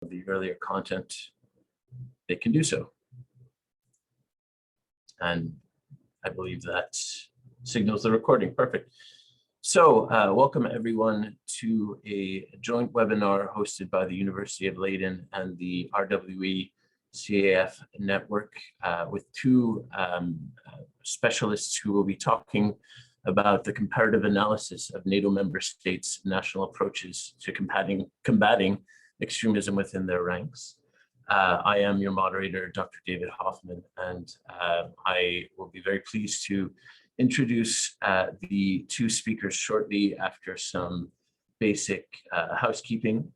the earlier content, they can do so. And I believe that signals the recording. Perfect. So welcome everyone to a joint webinar hosted by the University of Leiden and the RWE-CAF Network with two specialists who will be talking about the comparative analysis of NATO member states' national approaches to combating extremism within their ranks. I am your moderator, Dr. David Hofmann, and I will be very pleased to introduce the two speakers shortly after some basic housekeeping.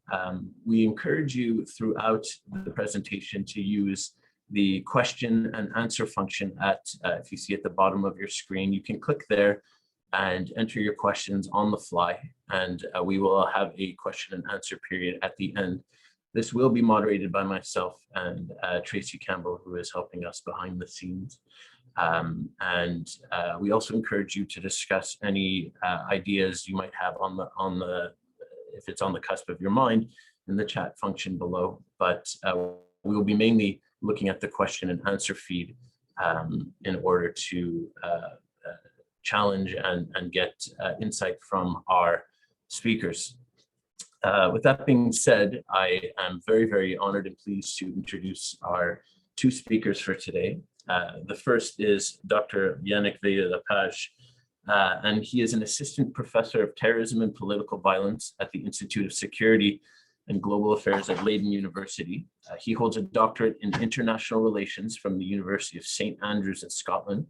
We encourage you throughout the presentation to use the question and answer function if you see at the bottom of your screen. You can click there and enter your questions on the fly, and we will have a question and answer period at the end. This will be moderated by myself and Tracy Campbell, who is helping us behind the scenes. We also encourage you to discuss any ideas you might have if it's on the cusp of your mind, in the chat function below. But we will be mainly looking at the question and answer feed in order to challenge and get insight from our speakers. With that being said, I am very, very honored and pleased to introduce our two speakers for today. The first is Dr. Veilleux-Lepage, and he is an assistant professor of terrorism and political violence at the Institute of Security and Global Affairs at Leiden University. He holds a doctorate in international relations from the University of St. Andrews in Scotland.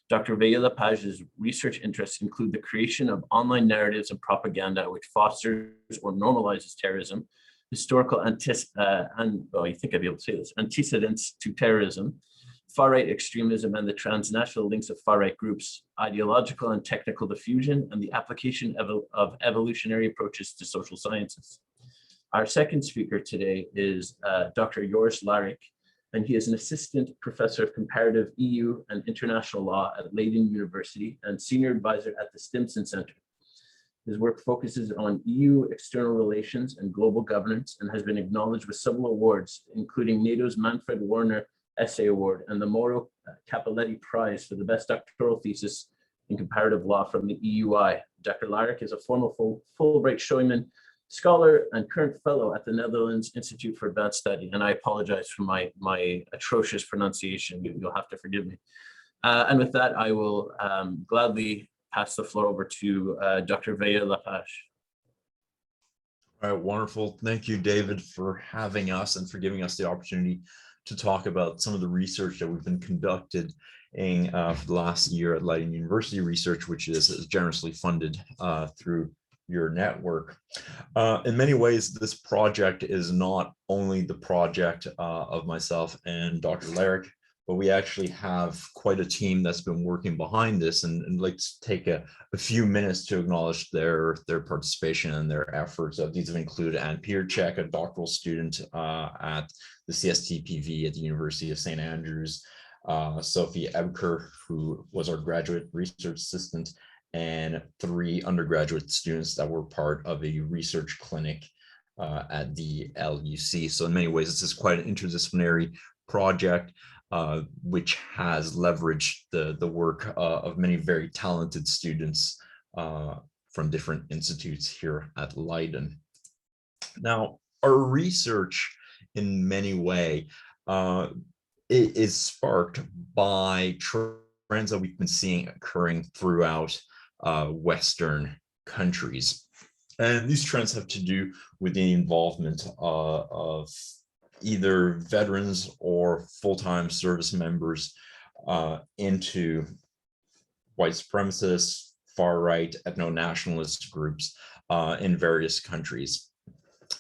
Dr. Veilleux-Lepage's research interests include the creation of online narratives and propaganda which fosters or normalizes terrorism, historical antecedents to terrorism, far-right extremism and the transnational links of far-right groups, ideological and technical diffusion, and the application of evolutionary approaches to social sciences. Our second speaker today is Dr. Joris Larik, and he is an assistant professor of comparative EU and international law at Leiden University and senior advisor at the Stimson Center. His work focuses on EU external relations and global governance and has been acknowledged with several awards, including NATO's Manfred Warner Essay Award and the Mauro Cappelletti Prize for the best doctoral thesis in comparative law from the EUI. Dr. Larik is a former Fulbright-Scheumann scholar and current fellow at the Netherlands Institute for Advanced Study. And I apologize for my atrocious pronunciation. You'll have to forgive me. And with that, I will gladly pass the floor over to Dr. Veilleux-Lepage. All right, wonderful. Thank you, David, for having us and for giving us the opportunity to talk about some of the research that we've been conducted for the last year at Leiden University Research, which is generously funded through your network. In many ways, this project is not only the project of myself and Dr. Larik, but we actually have quite a team that's been working behind this, and I'd like to take a few minutes to acknowledge their participation and their efforts. These have included Anne Pierczek, a doctoral student at the CSTPV at the University of St. Andrews, Sophie Ebker, who was our graduate research assistant, and 3 undergraduate students that were part of a research clinic at the LUC. So in many ways, this is quite an interdisciplinary project, which has leveraged the work of many very talented students from different institutes here at Leiden. Now, our research in many ways is sparked by trends that we've been seeing occurring throughout Western countries. And these trends have to do with the involvement of either veterans or full-time service members into white supremacist, far-right, ethno-nationalist groups in various countries.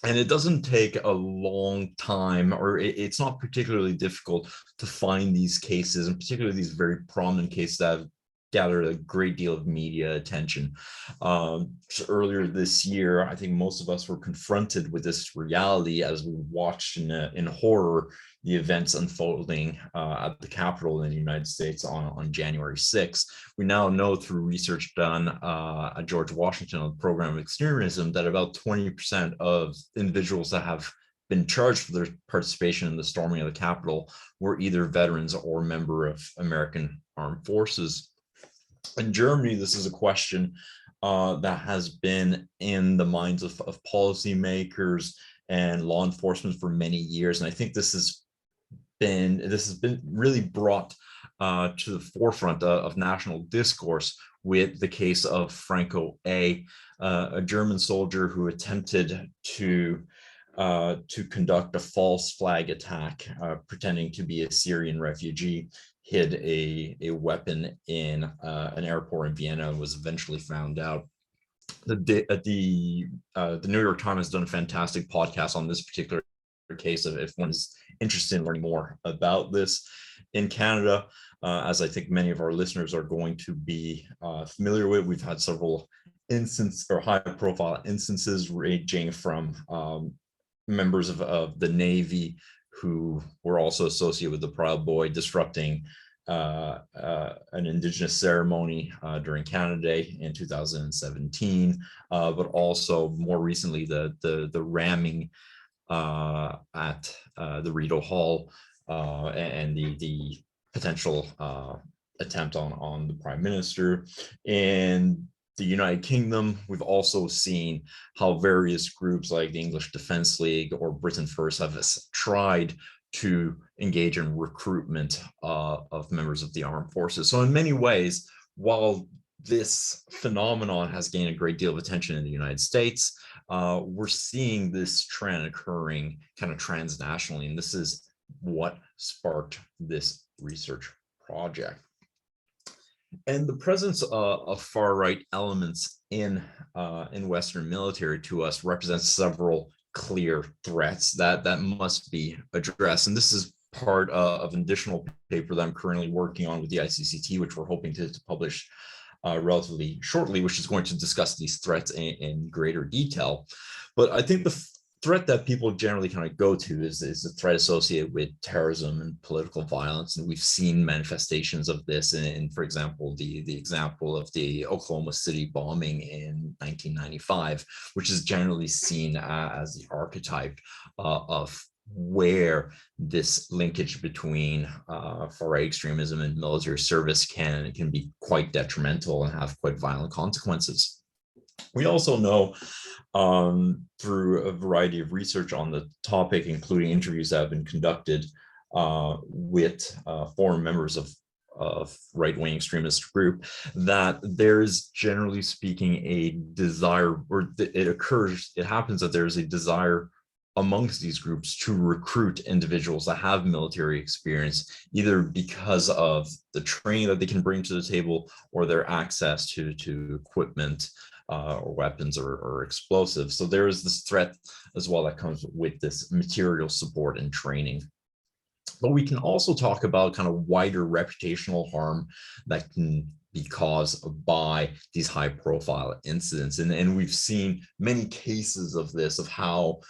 And it doesn't take a long time, or it's not particularly difficult to find these cases, and particularly these very prominent cases that have gathered a great deal of media attention. Earlier this year, I think most of us were confronted with this reality as we watched in horror the events unfolding at the Capitol in the United States on January 6th. We now know through research done at George Washington on the program of Extremism that about 20% of individuals that have been charged for their participation in the storming of the Capitol were either veterans or member of American armed forces. In Germany, this is a question that has been in the minds of policymakers and law enforcement for many years. And I think this has been really brought to the forefront of national discourse with the case of Franco A, a German soldier who attempted to conduct a false flag attack, pretending to be a Syrian refugee, hid a weapon in an airport in Vienna, and was eventually found out. The New York Times has done a fantastic podcast on this particular case of if one is interested in learning more about this. In Canada, as I think many of our listeners are going to be familiar with, we've had several high-profile instances ranging from members of the Navy who were also associated with the Proud Boy disrupting an Indigenous ceremony during Canada Day in 2017, but also more recently the ramming at the Rideau Hall and the potential attempt on the Prime Minister. In the United Kingdom, we've also seen how various groups like the English Defence League or Britain First have tried to engage in recruitment of members of the armed forces. So in many ways, while this phenomenon has gained a great deal of attention in the United States, we're seeing this trend occurring kind of transnationally, and this is what sparked this research project. And the presence of far-right elements in Western military to us represents several clear threats that must be addressed. And this is part of an additional paper that I'm currently working on with the ICCT, which we're hoping to publish relatively shortly, which is going to discuss these threats in greater detail. But I think the threat that people generally kind of go to is the threat associated with terrorism and political violence. And we've seen manifestations of this in, for example, the example of the Oklahoma City bombing in 1995, which is generally seen as the archetype of where this linkage between far-right extremism and military service can be quite detrimental and have quite violent consequences. We also know through a variety of research on the topic, including interviews that have been conducted with former members of right-wing extremist group, that there's generally speaking a desire, or it happens that there's a desire amongst these groups to recruit individuals that have military experience, either because of the training that they can bring to the table or their access to equipment or weapons or explosives. So there is this threat as well that comes with this material support and training. But we can also talk about kind of wider reputational harm that can be caused by these high profile incidents. And we've seen many cases of this, of how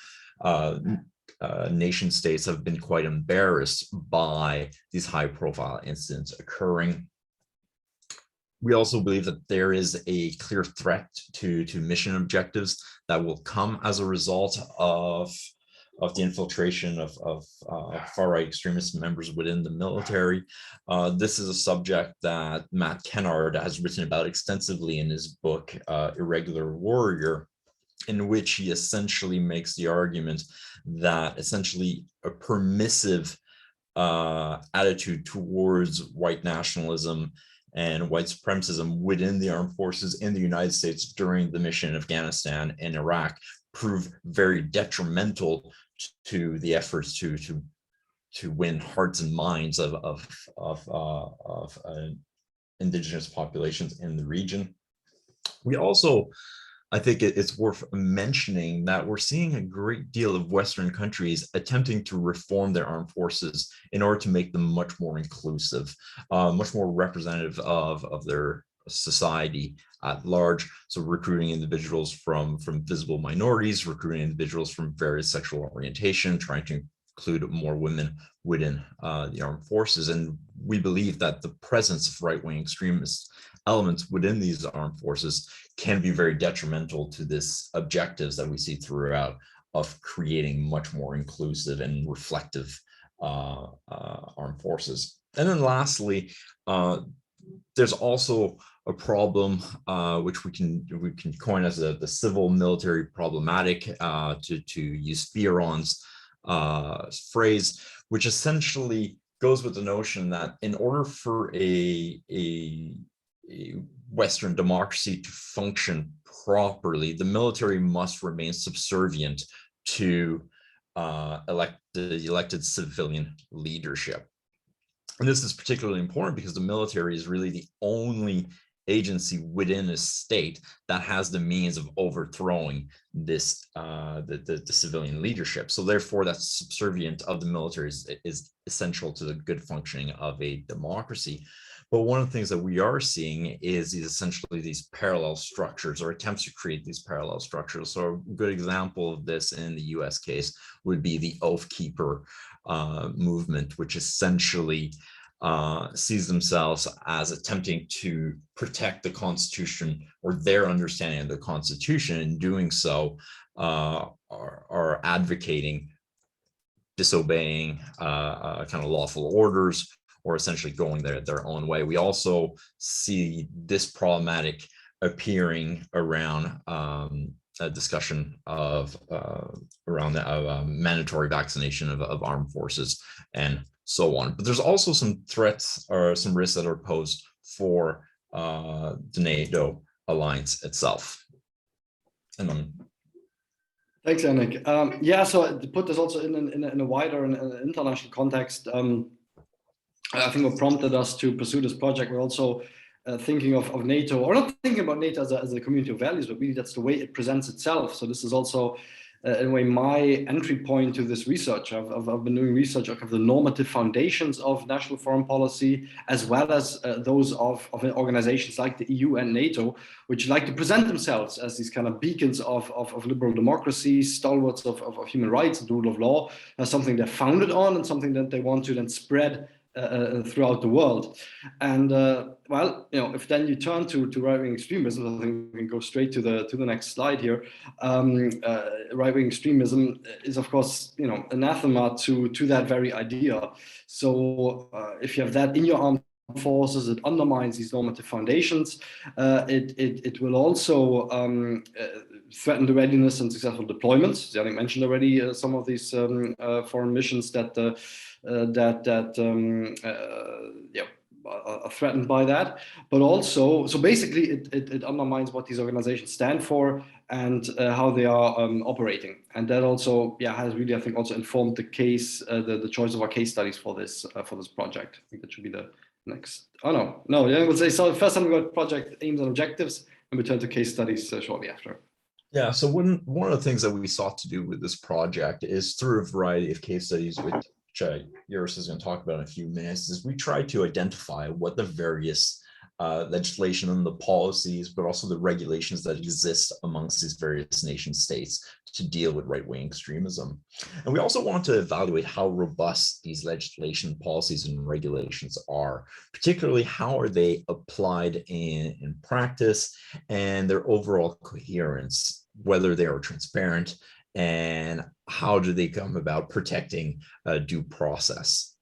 nation states have been quite embarrassed by these high profile incidents occurring. We also believe that there is a clear threat to mission objectives that will come as a result of the infiltration of far-right extremist members within the military. This is a subject that Matt Kennard has written about extensively in his book, Irregular Warrior, in which he essentially makes the argument that essentially a permissive attitude towards white nationalism and white supremacism within the armed forces in the United States during the mission in Afghanistan and Iraq proved very detrimental to the efforts to win hearts and minds of indigenous populations in the region. We also, I think it's worth mentioning that we're seeing a great deal of Western countries attempting to reform their armed forces in order to make them much more inclusive, much more representative of their society at large. So recruiting individuals from visible minorities, recruiting individuals from various sexual orientation, trying to include more women within the armed forces. And we believe that the presence of right-wing extremist elements within these armed forces can be very detrimental to this objectives that we see throughout of creating much more inclusive and reflective armed forces. And then lastly, there's also a problem which we can coin as the civil military problematic, to use Fioron's phrase, which essentially goes with the notion that in order for a Western democracy to function properly, the military must remain subservient to the elected civilian leadership. And this is particularly important because the military is really the only agency within a state that has the means of overthrowing this the civilian leadership. So therefore, that subservient of the military is essential to the good functioning of a democracy. But one of the things that we are seeing is essentially these parallel structures, or attempts to create these parallel structures. So a good example of this in the US case would be the Oath Keeper movement, which essentially sees themselves as attempting to protect the Constitution, or their understanding of the Constitution. In doing so, are advocating disobeying kind of lawful orders, or essentially going their own way. We also see this problematic appearing around a discussion of around the mandatory vaccination of armed forces and so on. But there's also some threats or some risks that are posed for the NATO alliance itself. And thanks, Yannick. Yeah, so to put this also in a wider international context, I think what prompted us to pursue this project, we're also thinking of NATO, or not thinking about NATO as a community of values, but really that's the way it presents itself. So this is also, in a way, my entry point to this research. I've been doing research of the normative foundations of national foreign policy, as well as those of organizations like the EU and NATO, which like to present themselves as these kind of beacons of liberal democracy, stalwarts of human rights and the rule of law, as something they're founded on and something that they want to then spread throughout the world. And well, you know, if then you turn to right-wing extremism, I think we can go straight to the next slide here. Right-wing extremism is, of course, you know, anathema to that very idea. So if you have that in your armed forces, it undermines these normative foundations. It will also threaten the readiness and successful deployments. Yannick mentioned already some of these foreign missions that are threatened by that, but also, so basically it undermines what these organizations stand for and how they are operating. And that also, has really, I think, also informed the case, the choice of our case studies for this project. I think that should be the next. Oh no, I would say, so first time we got project aims and objectives, and we turn to case studies shortly after. Yeah, so one of the things that we sought to do with this project is, through a variety of case studies, which Joris is going to talk about in a few minutes, is we try to identify what the various legislation and the policies, but also the regulations that exist amongst these various nation states to deal with right-wing extremism. And we also want to evaluate how robust these legislation, policies, and regulations are, particularly how are they applied in practice, and their overall coherence, whether they are transparent, and how do they come about protecting due process.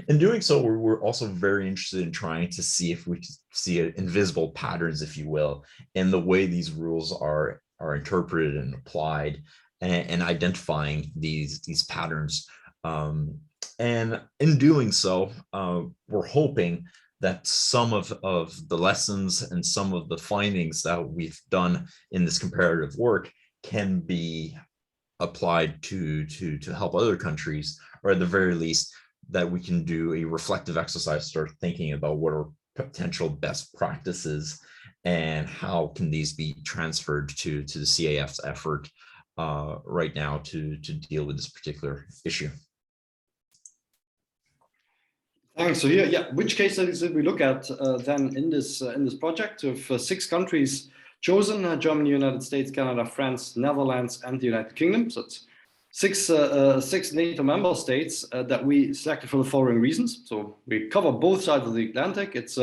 In doing so, we're also very interested in trying to see if we can see invisible patterns, if you will, in the way these rules are interpreted and applied, and identifying these patterns. And in doing so, we're hoping that some of the lessons and some of the findings that we've done in this comparative work can be applied to help other countries, or at the very least, that we can do a reflective exercise, start thinking about what are potential best practices and how can these be transferred to the CAF's effort right now to deal with this particular issue. Thanks. So here, which case studies did we look at then in this project? Of 6 countries chosen: Germany, United States, Canada, France, Netherlands, and the United Kingdom. So it's six NATO member states that we selected for the following reasons. So we cover both sides of the Atlantic. It's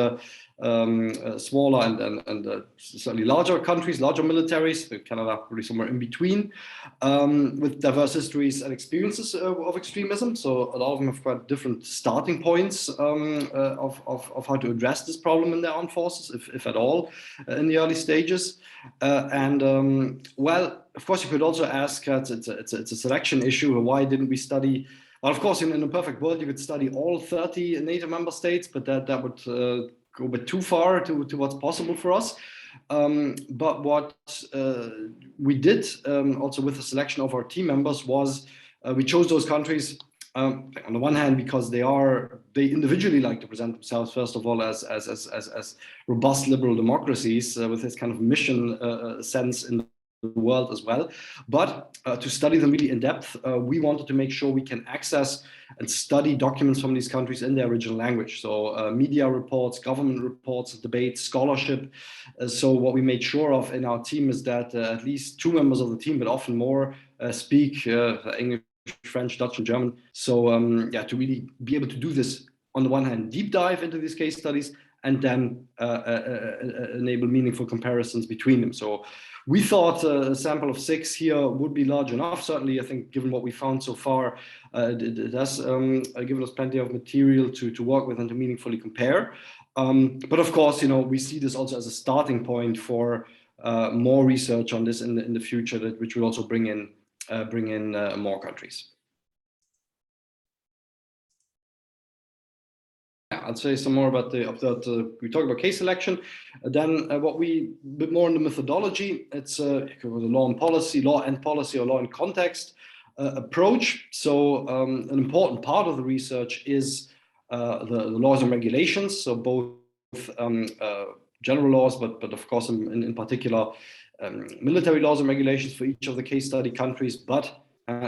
smaller and certainly larger countries, larger militaries, Canada really somewhere in between, with diverse histories and experiences of extremism. So a lot of them have quite different starting points of how to address this problem in their armed forces, if at all, in the early stages. Well, of course, you could also ask, it's a selection issue. Why didn't we study? Well, of course, in a perfect world, you could study all 30 NATO member states, but that would go a bit too far to what's possible for us. But what we did also with the selection of our team members was we chose those countries on the one hand because they individually like to present themselves first of all as robust liberal democracies with this kind of mission sense in the world as well. But to study them really in depth, we wanted to make sure we can access and study documents from these countries in their original language. So media reports, government reports, debates, scholarship. So what we made sure of in our team is that at least 2 members of the team, but often more, speak English, French, Dutch, and German. So yeah, to really be able to do this, on the one hand, deep dive into these case studies, and then enable meaningful comparisons between them. So we thought a sample of 6 here would be large enough. Certainly, I think, given what we found so far, it has given us plenty of material to work with and to meaningfully compare. But of course, we see this also as a starting point for more research on this in the future, which will also bring in more countries. I'll say some more about we talked about case selection. Then a bit more on the methodology. It's the law and policy, or law and context approach. So an important part of the research is the laws and regulations. So both general laws, but of course in particular military laws and regulations for each of the case study countries. But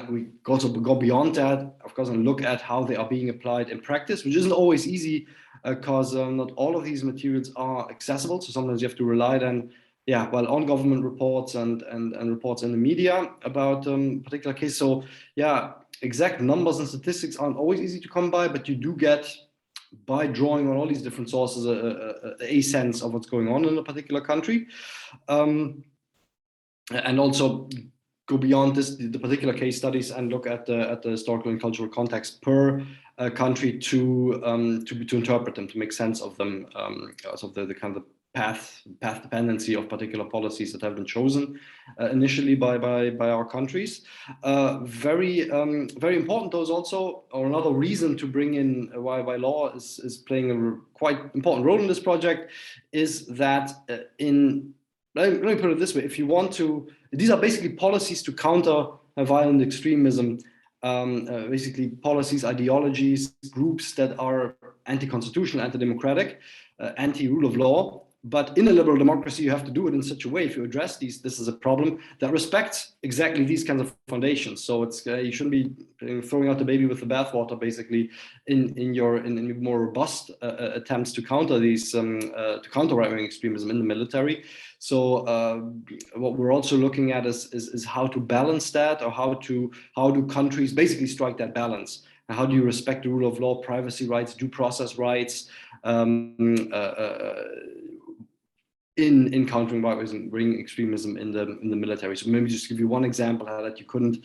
we also go beyond that, of course, and look at how they are being applied in practice, which isn't always easy because not all of these materials are accessible. So sometimes you have to rely then, on government reports and reports in the media about particular cases. So exact numbers and statistics aren't always easy to come by, but you do get, by drawing on all these different sources, a sense of what's going on in a particular country. And also go beyond this, the particular case studies, and look at the historical and cultural context per country to interpret them, to make sense of them, of the kind of path dependency of particular policies that have been chosen initially by our countries. Very important, though, is also, or another reason to bring in why law is playing a quite important role in this project, is that let me put it this way: if you want to, these are basically policies to counter violent extremism, basically policies, ideologies, groups that are anti-constitutional, anti-democratic, anti-rule of law. But in a liberal democracy, you have to do it in such a way, if you address this is a problem that respects exactly these kinds of foundations. So it's you shouldn't be throwing out the baby with the bathwater, basically, in your more robust attempts to counter right-wing extremism in the military. So what we're also looking at is how to balance that, or how do countries basically strike that balance? And how do you respect the rule of law, privacy rights, due process rights, in countering right-wing extremism in the military? So maybe just give you one example how that you couldn't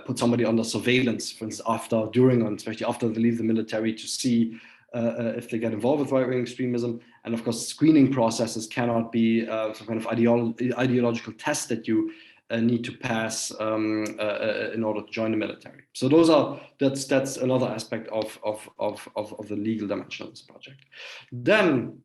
put somebody under surveillance, for instance, during, and especially after they leave the military, to see if they get involved with right-wing extremism. And of course, screening processes cannot be some kind of ideological test that you need to pass in order to join the military. So that's another aspect of the legal dimension of this project. Then,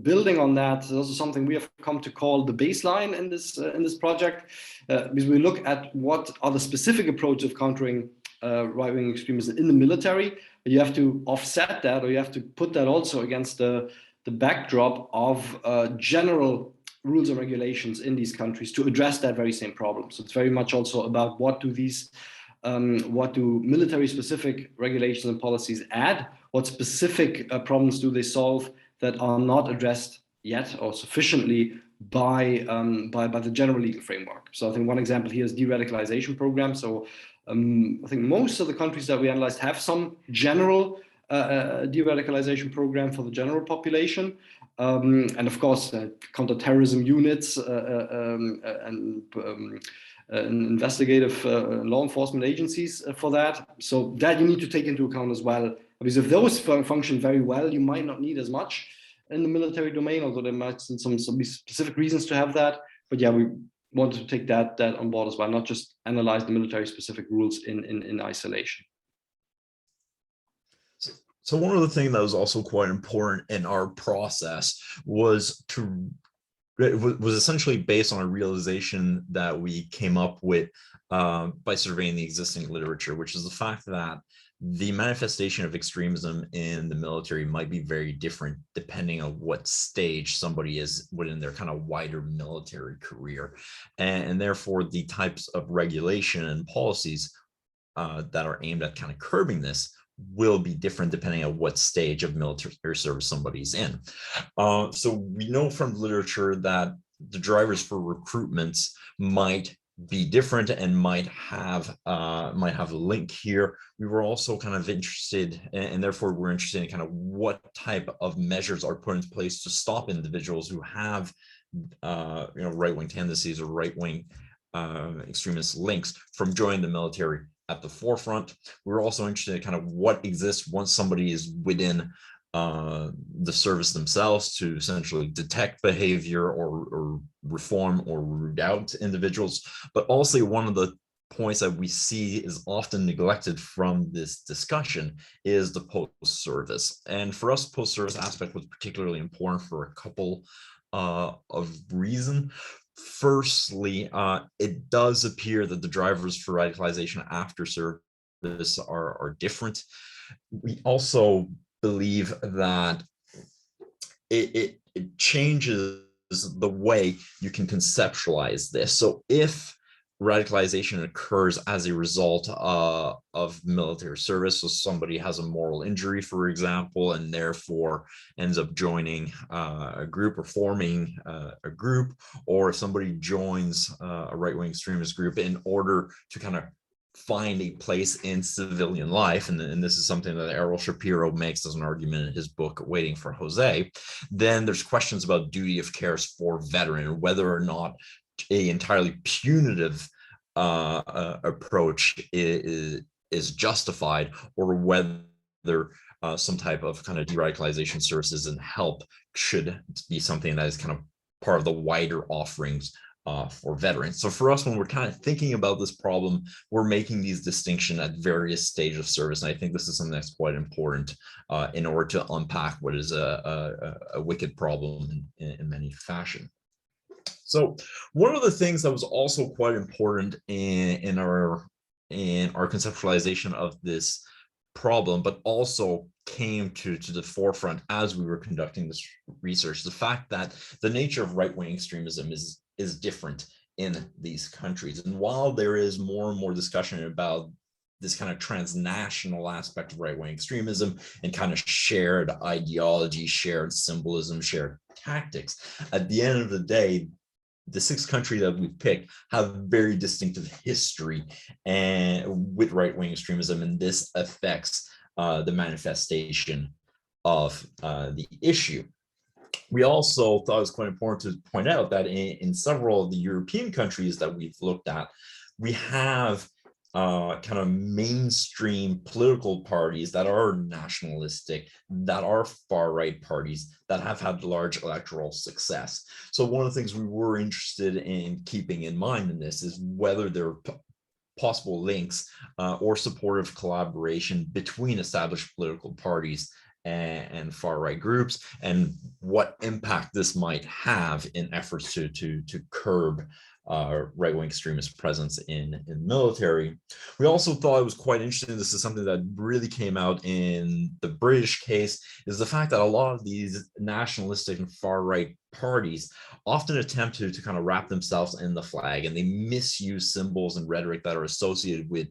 building on that, there's also something we have come to call the baseline in this project, because we look at what are the specific approaches of countering right-wing extremism in the military. You have to offset that, or you have to put that also against the backdrop of general rules and regulations in these countries to address that very same problem. So it's very much also about what do military-specific regulations and policies add? What specific problems do they solve that are not addressed yet or sufficiently by the general legal framework. So I think one example here is de-radicalization program. So I think most of the countries that we analyzed have some general de-radicalization program for the general population. And of course, counter-terrorism units and investigative law enforcement agencies for that. So that you need to take into account as well. Because if those function very well, you might not need as much in the military domain, although there might be some specific reasons to have that. But yeah, we wanted to take that on board as well, not just analyze the military specific rules in isolation. So one of the things that was also quite important in our process was essentially based on a realization that we came up with by surveying the existing literature, which is the fact that the manifestation of extremism in the military might be very different depending on what stage somebody is within their kind of wider military career. And therefore, the types of regulation and policies that are aimed at kind of curbing this will be different depending on what stage of military service somebody's in. So we know from literature that the drivers for recruitments might be different and might have a link here. We were also kind of interested, and therefore we're interested in kind of what type of measures are put in place to stop individuals who have right-wing tendencies or right-wing extremist links from joining the military at the forefront. We're also interested in kind of what exists once somebody is within the service themselves to essentially detect behavior or reform or root out individuals. But also one of the points that we see is often neglected from this discussion is the post-service. And for us, post-service aspect was particularly important for a couple of reasons. Firstly, it does appear that the drivers for radicalization after service are different. We also believe that it changes the way you can conceptualize this. So if radicalization occurs as a result of military service, so somebody has a moral injury, for example, and therefore ends up joining a group or forming a group, or if somebody joins a right-wing extremist group in order to kind of find a place in civilian life, and this is something that Errol Shapiro makes as an argument in his book Waiting for Jose, then there's questions about duty of care for veteran, whether or not a entirely punitive approach is justified, or whether some type of kind of de-radicalization services and help should be something that is kind of part of the wider offerings for veterans. So for us, when we're kind of thinking about this problem, we're making these distinctions at various stages of service. And I think this is something that's quite important in order to unpack what is a wicked problem in many fashion. So one of the things that was also quite important in our conceptualization of this problem, but also came to the forefront as we were conducting this research, the fact that the nature of right-wing extremism is different in these countries. And while there is more and more discussion about this kind of transnational aspect of right-wing extremism and kind of shared ideology, shared symbolism, shared tactics, at the end of the day, the 6 countries that we've picked have very distinctive history and with right-wing extremism, and this affects the manifestation of the issue. We also thought it was quite important to point out that in several of the European countries that we've looked at, we have kind of mainstream political parties that are nationalistic, that are far-right parties that have had large electoral success. So one of the things we were interested in keeping in mind in this is whether there are possible links or supportive collaboration between established political parties and far-right groups, and what impact this might have in efforts to curb right-wing extremist presence in military. We also thought it was quite interesting, this is something that really came out in the British case, is the fact that a lot of these nationalistic and far-right parties often attempt to kind of wrap themselves in the flag, and they misuse symbols and rhetoric that are associated with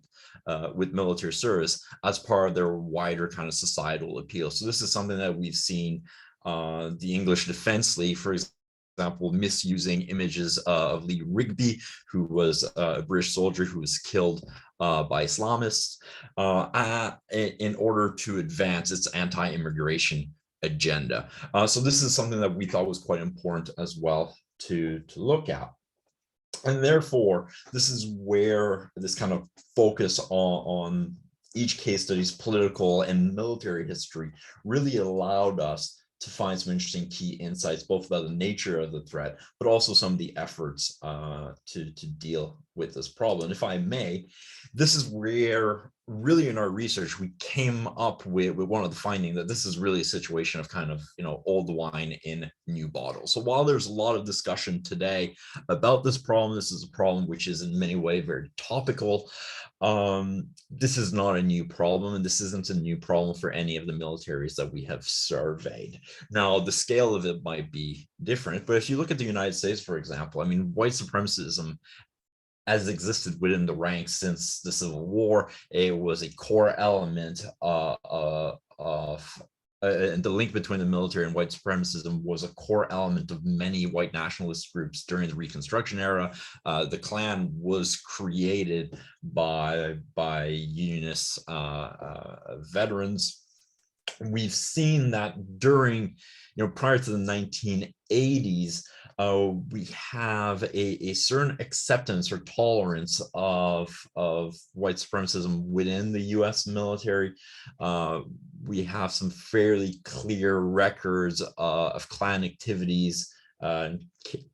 military service as part of their wider kind of societal appeal. So this is something that we've seen the English Defence League, for example, misusing images of Lee Rigby, who was a British soldier who was killed by Islamists in order to advance its anti-immigration agenda. So this is something that we thought was quite important as well to look at. And therefore, this is where this kind of focus on each case study's political and military history really allowed us to find some interesting key insights, both about the nature of the threat, but also some of the efforts to deal with this problem. And if I may, this is where really in our research, we came up with one of the findings that this is really a situation of kind of, old wine in new bottles. So while there's a lot of discussion today about this problem, this is a problem which is in many ways very topical. This is not a new problem, and this isn't a new problem for any of the militaries that we have surveyed. Now, the scale of it might be different, but if you look at the United States, for example, I mean, white supremacism has existed within the ranks since the Civil War. It was a core element and the link between the military and white supremacism was a core element of many white nationalist groups during the Reconstruction era. The Klan was created by Unionist veterans. We've seen that during, prior to the 1980s, we have a certain acceptance or tolerance of white supremacism within the U.S. military. We have some fairly clear records of Klan activities in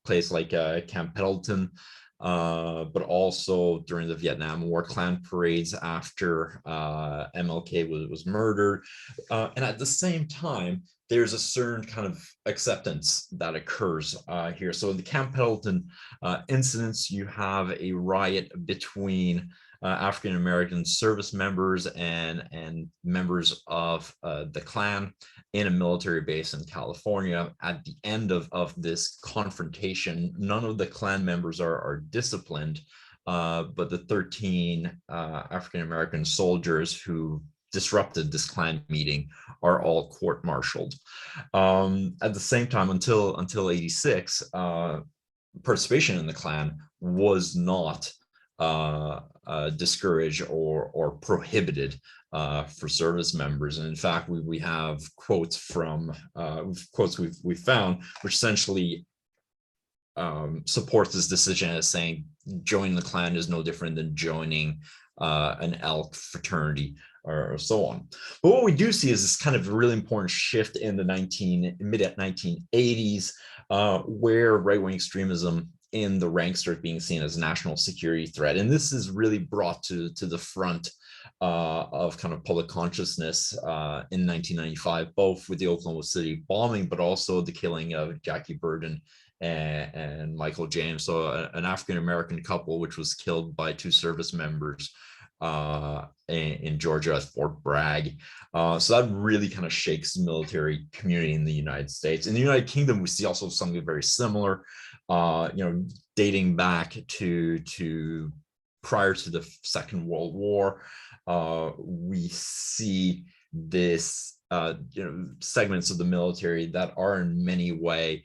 places like Camp Pendleton, but also during the Vietnam War, Klan parades after MLK was murdered. And at the same time, there's a certain kind of acceptance that occurs here. So in the Camp Pendleton incidents, you have a riot between African-American service members and members of the Klan in a military base in California. At the end of this confrontation, none of the Klan members are disciplined, but the 13 African-American soldiers who disrupted this Klan meeting are all court-martialed. At the same time, until 86, participation in the Klan was not discouraged or prohibited for service members. And in fact, we have quotes from quotes we found, which essentially supports this decision as saying joining the Klan is no different than joining an elk fraternity or so on. But what we do see is this kind of really important shift in the mid-1980s, where right-wing extremism in the ranks starts being seen as a national security threat. And this is really brought to the front of kind of public consciousness in 1995, both with the Oklahoma City bombing, but also the killing of Jackie Burden and Michael James, so an African-American couple, which was killed by two service members in Georgia at Fort Bragg. So that really kind of shakes the military community in the United States. In the United Kingdom, we see also something very similar, dating back to prior to the Second World War. We see this, segments of the military that are in many ways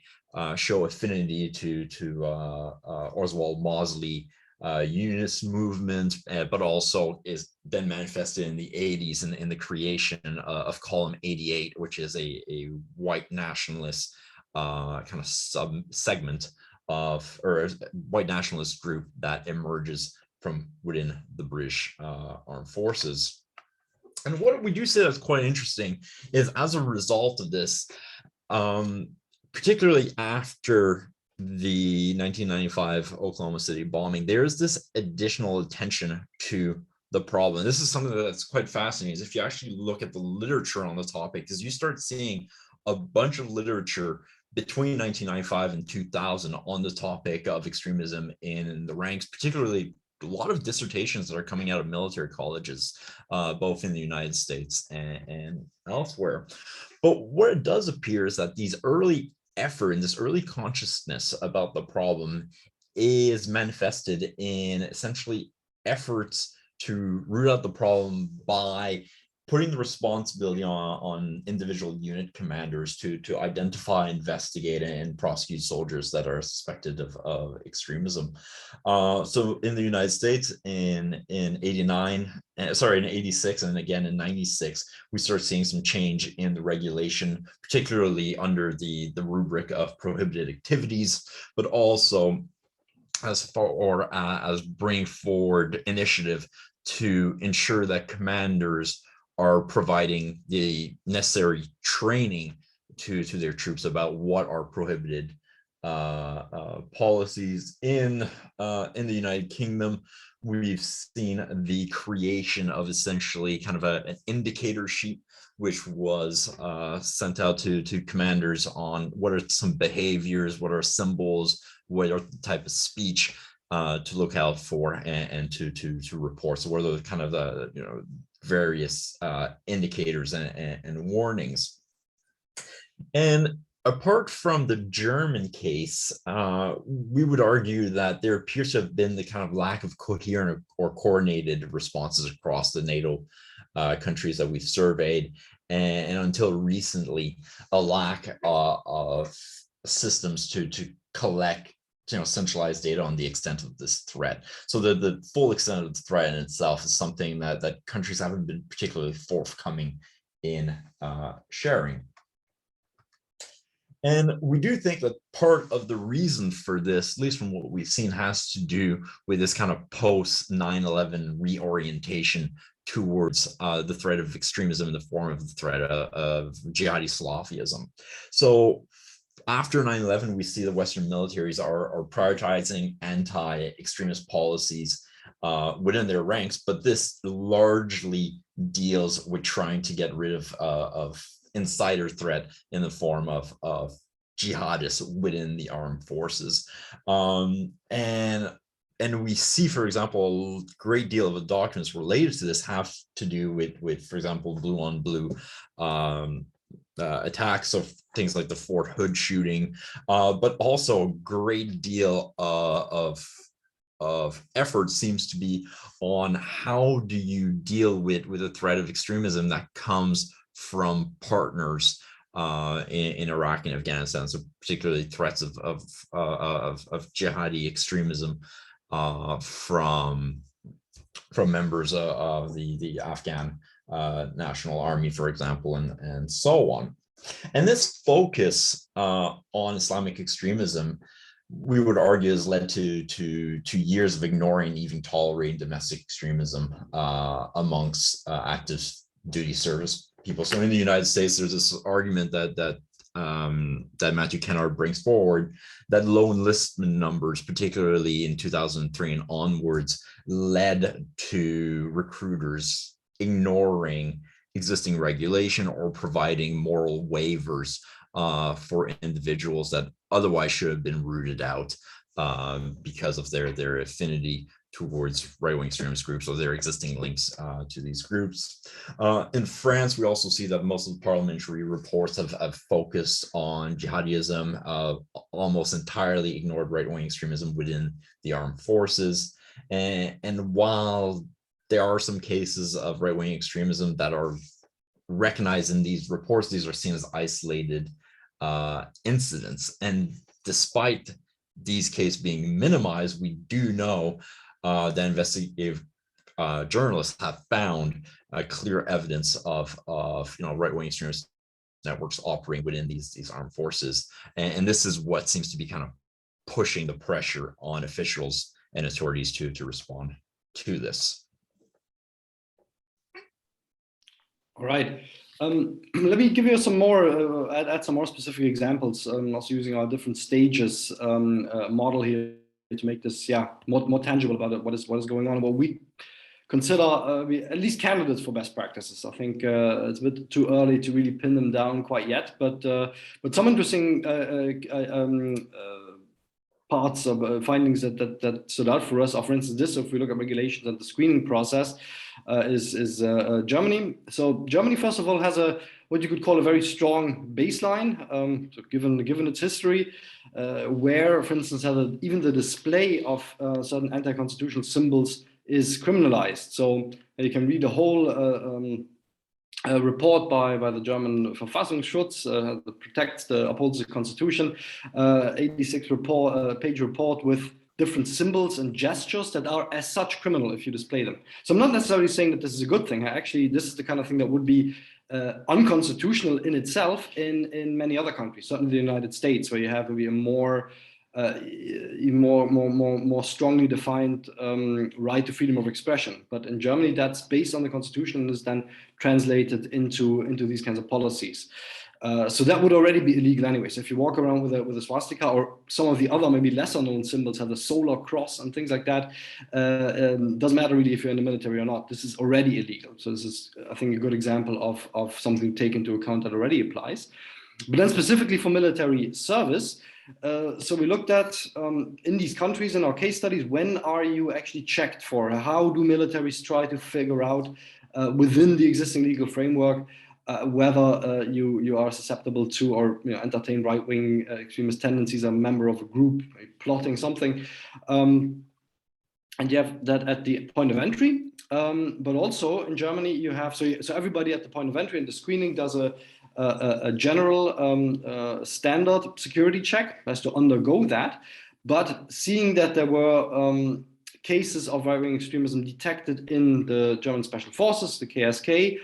show affinity to Oswald Mosley unionist movement, but also is then manifested in the 80s in the creation of Column 88, which is a white nationalist kind of sub-segment of, or a white nationalist group that emerges from within the British armed forces. And what we do say that's quite interesting is, as a result of this, particularly after the 1995 Oklahoma City bombing, there's this additional attention to the problem. This is something that's quite fascinating, is if you actually look at the literature on the topic, because you start seeing a bunch of literature between 1995 and 2000 on the topic of extremism in the ranks, particularly a lot of dissertations that are coming out of military colleges, both in the United States and elsewhere. But what it does appear is that these early effort and this early consciousness about the problem is manifested in essentially efforts to root out the problem by putting the responsibility on individual unit commanders to identify, investigate, and prosecute soldiers that are suspected of extremism. So in the United States in 86 and again in 96, we start seeing some change in the regulation, particularly under the rubric of prohibited activities, but also as far as bring forward initiative to ensure that commanders are providing the necessary training to their troops about what are prohibited policies. In the United Kingdom, we've seen the creation of essentially kind of an indicator sheet, which was sent out to commanders on what are some behaviors, what are symbols, what are the type of speech to look out for and to report. So what are the kind of the various indicators and warnings. And apart from the German case, we would argue that there appears to have been the kind of lack of coherent or coordinated responses across the NATO countries that we've surveyed, and until recently, a lack of systems to collect centralized data on the extent of this threat. So the full extent of the threat in itself is something that countries haven't been particularly forthcoming in sharing. And we do think that part of the reason for this, at least from what we've seen, has to do with this kind of post 9/11 reorientation towards the threat of extremism in the form of the threat of jihadi Salafism. So after 9/11, we see the Western militaries are prioritizing anti-extremist policies within their ranks, but this largely deals with trying to get rid of insider threat in the form of jihadists within the armed forces. And we see, for example, a great deal of the documents related to this have to do with for example, blue on blue attacks of things like the Fort Hood shooting, but also a great deal of effort seems to be on how do you deal with a threat of extremism that comes from partners in Iraq and Afghanistan, so particularly threats of jihadi extremism from members of the Afghan National Army, for example, and so on. And this focus on Islamic extremism, we would argue, has led to years of ignoring, even tolerating domestic extremism amongst active duty service people. So in the United States, there's this argument that Matthew Kennard brings forward, that low enlistment numbers, particularly in 2003 and onwards, led to recruiters ignoring existing regulation or providing moral waivers for individuals that otherwise should have been rooted out because of their affinity towards right-wing extremist groups or their existing links to these groups. In France, we also see that most of the parliamentary reports have focused on jihadism, almost entirely ignored right-wing extremism within the armed forces. And while there are some cases of right-wing extremism that are recognized in these reports, these are seen as isolated incidents. And despite these cases being minimized, we do know that investigative journalists have found clear evidence of right-wing extremist networks operating within these armed forces. And this is what seems to be kind of pushing the pressure on officials and authorities to respond to this. All right. Let me give you some more, add some more specific examples, also using our different stages model here to make this, more tangible about it, what is going on, what we consider at least candidates for best practices. I think it's a bit too early to really pin them down quite yet, but some interesting parts of findings that stood out for us are, for instance, this. So if we look at regulations and the screening process, is Germany. So Germany, first of all, has what you could call a very strong baseline, so given its history, where, for instance, even the display of certain anti-constitutional symbols is criminalized. So you can read the whole a report by the German Verfassungsschutz that upholds the constitution, 86-page report with different symbols and gestures that are as such criminal if you display them. So I'm not necessarily saying that this is a good thing. Actually, this is the kind of thing that would be unconstitutional in itself in many other countries, certainly the United States, where you have maybe a more strongly defined right to freedom of expression. But in Germany, that's based on the constitution and is then translated into these kinds of policies. So that would already be illegal anyway. So if you walk around with a swastika, or some of the other maybe lesser known symbols have the solar cross and things like that, doesn't matter really if you're in the military or not. This is already illegal. So this is, I think, a good example of something to take into account that already applies. But then specifically for military service, so we looked at in these countries in our case studies, when are you actually checked for? How do militaries try to figure out within the existing legal framework whether you are susceptible to or entertain right-wing extremist tendencies, a member of a group plotting something, and you have that at the point of entry. But also in Germany, you have so everybody at the point of entry and the screening does a general standard security check, has to undergo that. But seeing that there were cases of right-wing extremism detected in the German Special Forces, the KSK,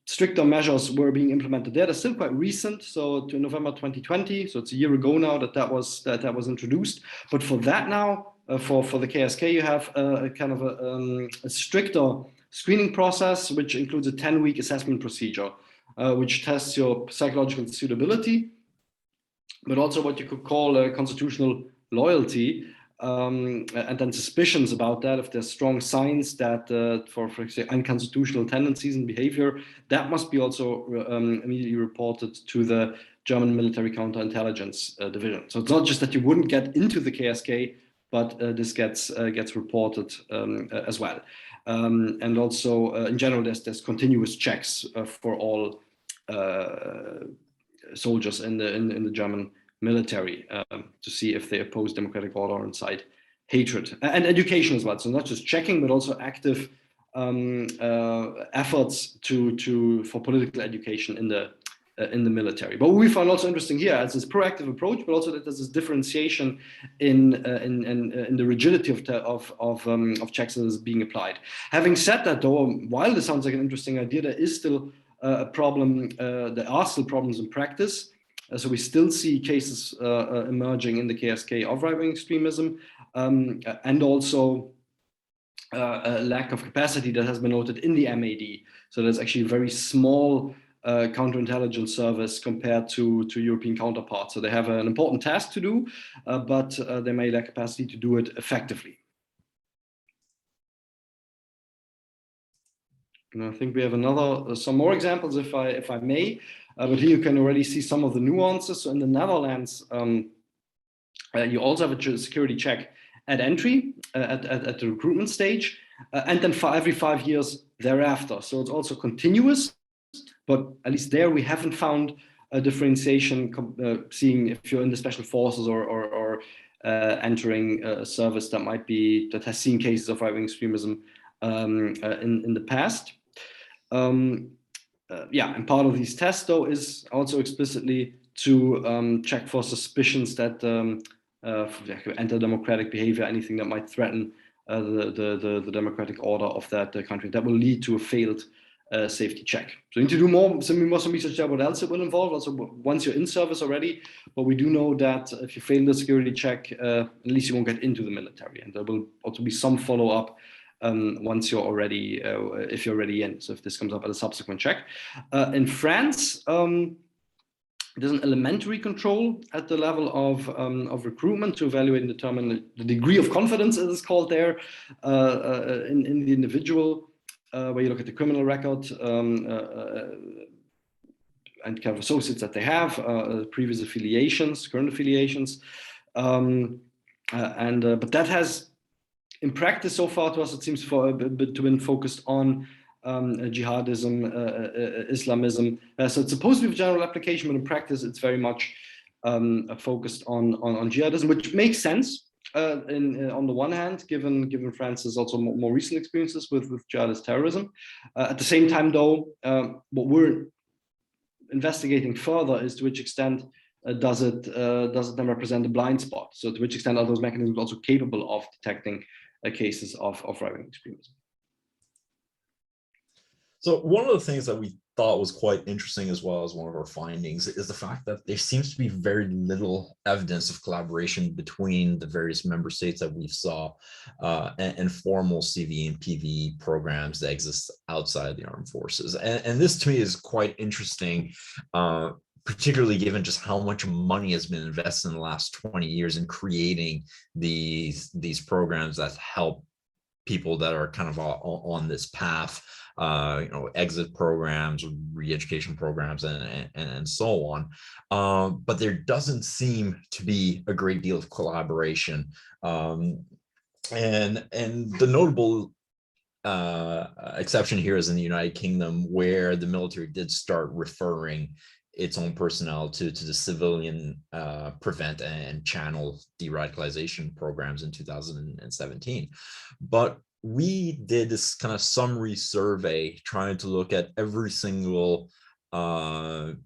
stricter measures were being implemented there. They're still quite recent, so to November 2020, so it's a year ago now that was introduced. But for that now, for the KSK, you have a kind of a stricter screening process, which includes a 10-week assessment procedure, which tests your psychological suitability, but also what you could call constitutional loyalty, and then suspicions about that. If there's strong signs that for example, unconstitutional tendencies and behavior, that must be also immediately reported to the German military counterintelligence division. So it's not just that you wouldn't get into the KSK, but this gets reported as well. And also in general, there's continuous checks for all soldiers in the German military to see if they oppose democratic order or incite hatred, and education as well. So not just checking, but also active efforts for political education in the military. But what we found also interesting here is this proactive approach, but also that there's this differentiation in the rigidity of checks that is being applied. Having said that, though, while this sounds like an interesting idea, there is still a problem. There are still problems in practice. So we still see cases emerging in the KSK of right-wing extremism, and also a lack of capacity that has been noted in the MAD. So there's actually a very small counterintelligence service compared to European counterparts. So they have an important task to do, but they may lack capacity to do it effectively. And I think we have some more examples, if I may. But here you can already see some of the nuances. So in the Netherlands, you also have a security check at entry, at the recruitment stage, and then for every 5 years thereafter. So it's also continuous, but at least there we haven't found a differentiation, seeing if you're in the special forces or entering a service that has seen cases of right-wing extremism in the past. And part of these tests, though, is also explicitly to check for suspicions that anti-democratic behavior, anything that might threaten the democratic order of that country, that will lead to a failed safety check. So you need to do some research there what else it will involve, also once you're in service already. But we do know that if you fail the security check, at least you won't get into the military. And there will also be some follow-up once you're already, if you're already in. So if this comes up at a subsequent check. In France, there's an elementary control at the level of recruitment to evaluate and determine the degree of confidence, as it's called there, in the individual, where you look at the criminal record and kind of associates that they have, previous affiliations, current affiliations, but that has, in practice so far to us, it seems to have been focused on jihadism, Islamism. So it's supposed to be a general application, but in practice, it's very much focused on jihadism, which makes sense. on the one hand, given France's also more recent experiences with jihadist terrorism. At the same time, though, what we're investigating further is to which extent does it then represent a blind spot? So to which extent are those mechanisms also capable of detecting cases of right-wing extremism? So one of the things that we thought was quite interesting, as well as one of our findings, is the fact that there seems to be very little evidence of collaboration between the various member states that we saw and formal CV and PV programs that exist outside the armed forces. And this to me is quite interesting, particularly given just how much money has been invested in the last 20 years in creating these programs that help people that are kind of on this path, exit programs, re-education programs, and so on. But there doesn't seem to be a great deal of collaboration. And the notable exception here is in the United Kingdom, where the military did start referring its own personnel to the civilian prevent and channel de-radicalization programs in 2017. But we did this kind of summary survey trying to look at every single PV,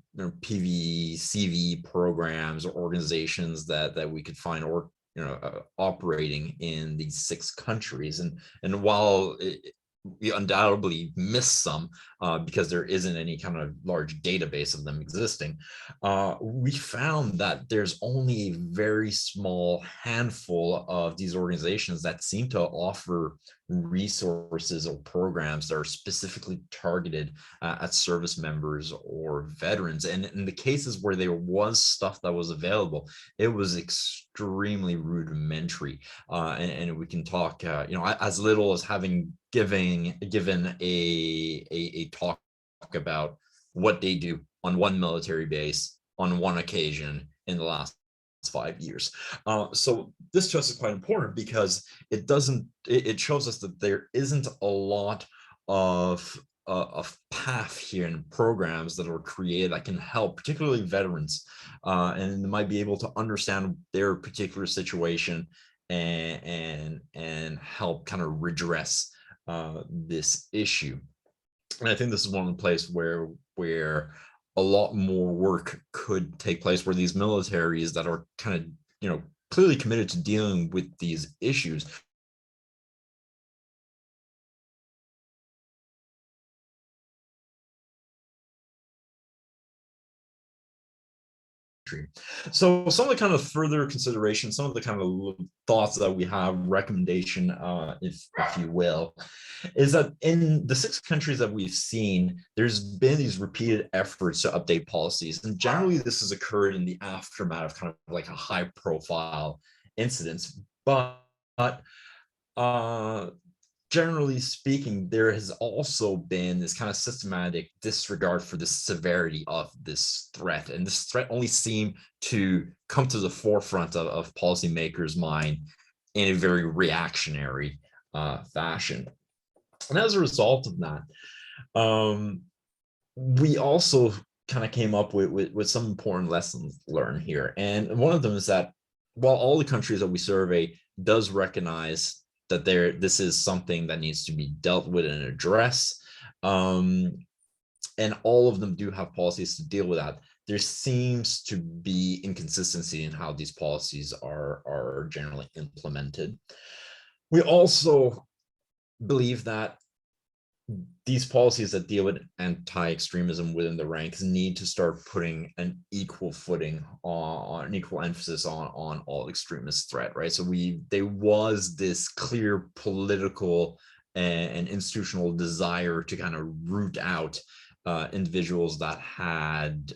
CV programs or organizations that we could find or operating in these 6 countries. And while we undoubtedly missed some because there isn't any kind of large database of them existing, we found that there's only a very small handful of these organizations that seem to offer resources or programs that are specifically targeted at service members or veterans. And in the cases where there was stuff that was available, it was extremely rudimentary. And we can talk, as little as having given a talk about what they do on one military base on one occasion in the last 5 years. So this to us is quite important because it shows us that there isn't a lot of path here in programs that are created that can help, particularly veterans, and they might be able to understand their particular situation and help kind of redress this issue. And I think this is one of the places where a lot more work could take place, where these militaries that are kind of, clearly committed to dealing with these issues So some of the kind of further consideration, some of the kind of thoughts that we have, recommendation, if you will, is that in the 6 countries that we've seen, there's been these repeated efforts to update policies. And generally this has occurred in the aftermath of kind of like a high profile incidents. But generally speaking, there has also been this kind of systematic disregard for the severity of this threat. And this threat only seemed to come to the forefront of policymakers' mind in a very reactionary fashion. And as a result of that, we also kind of came up with some important lessons learned here. And one of them is that while all the countries that we survey does recognize that this is something that needs to be dealt with and addressed, and all of them do have policies to deal with that, there seems to be inconsistency in how these policies are generally implemented. We also believe that these policies that deal with anti-extremism within the ranks need to start putting an equal footing on an equal emphasis on all extremist threat, right? So there was this clear political and institutional desire to kind of root out individuals that had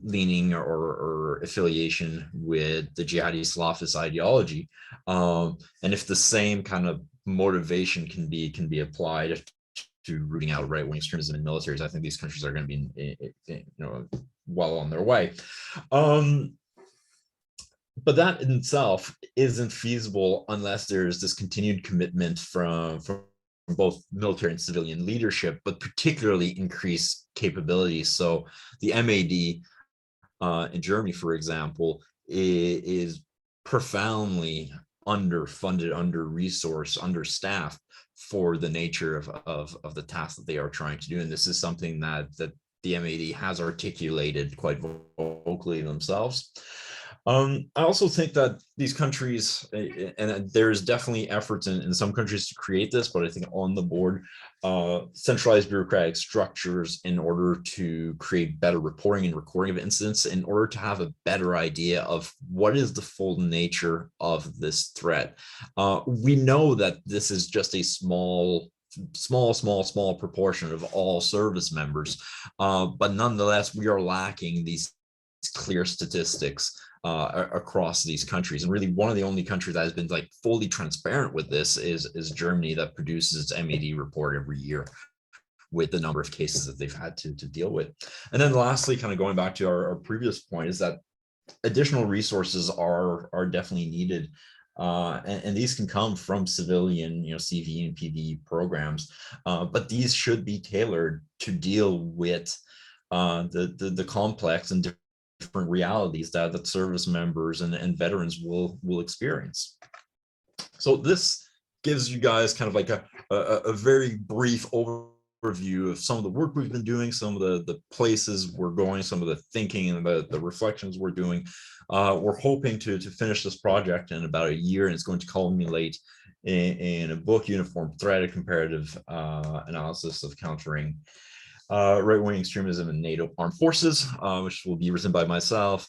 leaning or affiliation with the jihadi Salafist ideology. And if the same kind of motivation can be applied to rooting out right-wing extremism in militaries, I think these countries are going to be well on their way. But that in itself isn't feasible unless there's this continued commitment from both military and civilian leadership, but particularly increased capabilities. So the MAD in Germany, for example, is profoundly underfunded, under-resourced, understaffed for the nature of the task that they are trying to do. And this is something that the MAD has articulated quite vocally themselves. I also think that these countries, and there's definitely efforts in some countries to create this, but I think on the board, centralized bureaucratic structures in order to create better reporting and recording of incidents, in order to have a better idea of what is the full nature of this threat. We know that this is just a small proportion of all service members, but nonetheless, we are lacking these clear statistics across these countries. And really, one of the only countries that has been like fully transparent with this is Germany, that produces its MAD report every year with the number of cases that they've had to deal with. And then lastly, kind of going back to our previous point, is that additional resources are definitely needed. And these can come from civilian, CV and PV programs, but these should be tailored to deal with the complex and different realities that service members and veterans will experience. So this gives you guys kind of like a very brief overview of some of the work we've been doing, some of the places we're going, some of the thinking and the reflections we're doing. We're hoping to finish this project in about a year, and it's going to culminate in a book, Uniform Threat, a comparative analysis of countering right-wing extremism in NATO armed forces, which will be written by myself,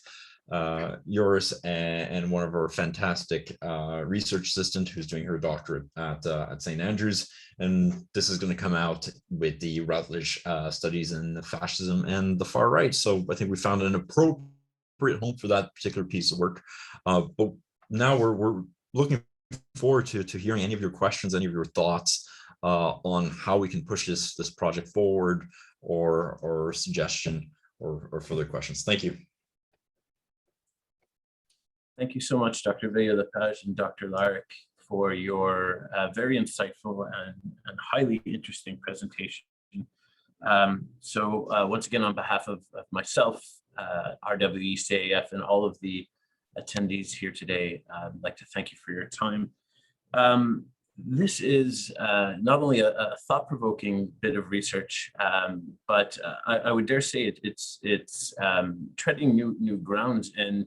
yours, and one of our fantastic research assistant who's doing her doctorate at St. Andrews. And this is going to come out with the Routledge studies in fascism and the far right. So I think we found an appropriate home for that particular piece of work. But now we're looking forward to hearing any of your questions, any of your thoughts on how we can push this project forward, or suggestion or further questions. Thank you. Thank you so much, Dr. Veilleux-Lepage and Dr. Larik, for your very insightful and highly interesting presentation. So once again, on behalf of myself, RWE-CAF, and all of the attendees here today, I'd like to thank you for your time. This is not only a thought-provoking bit of research, but I would dare say it's treading new grounds in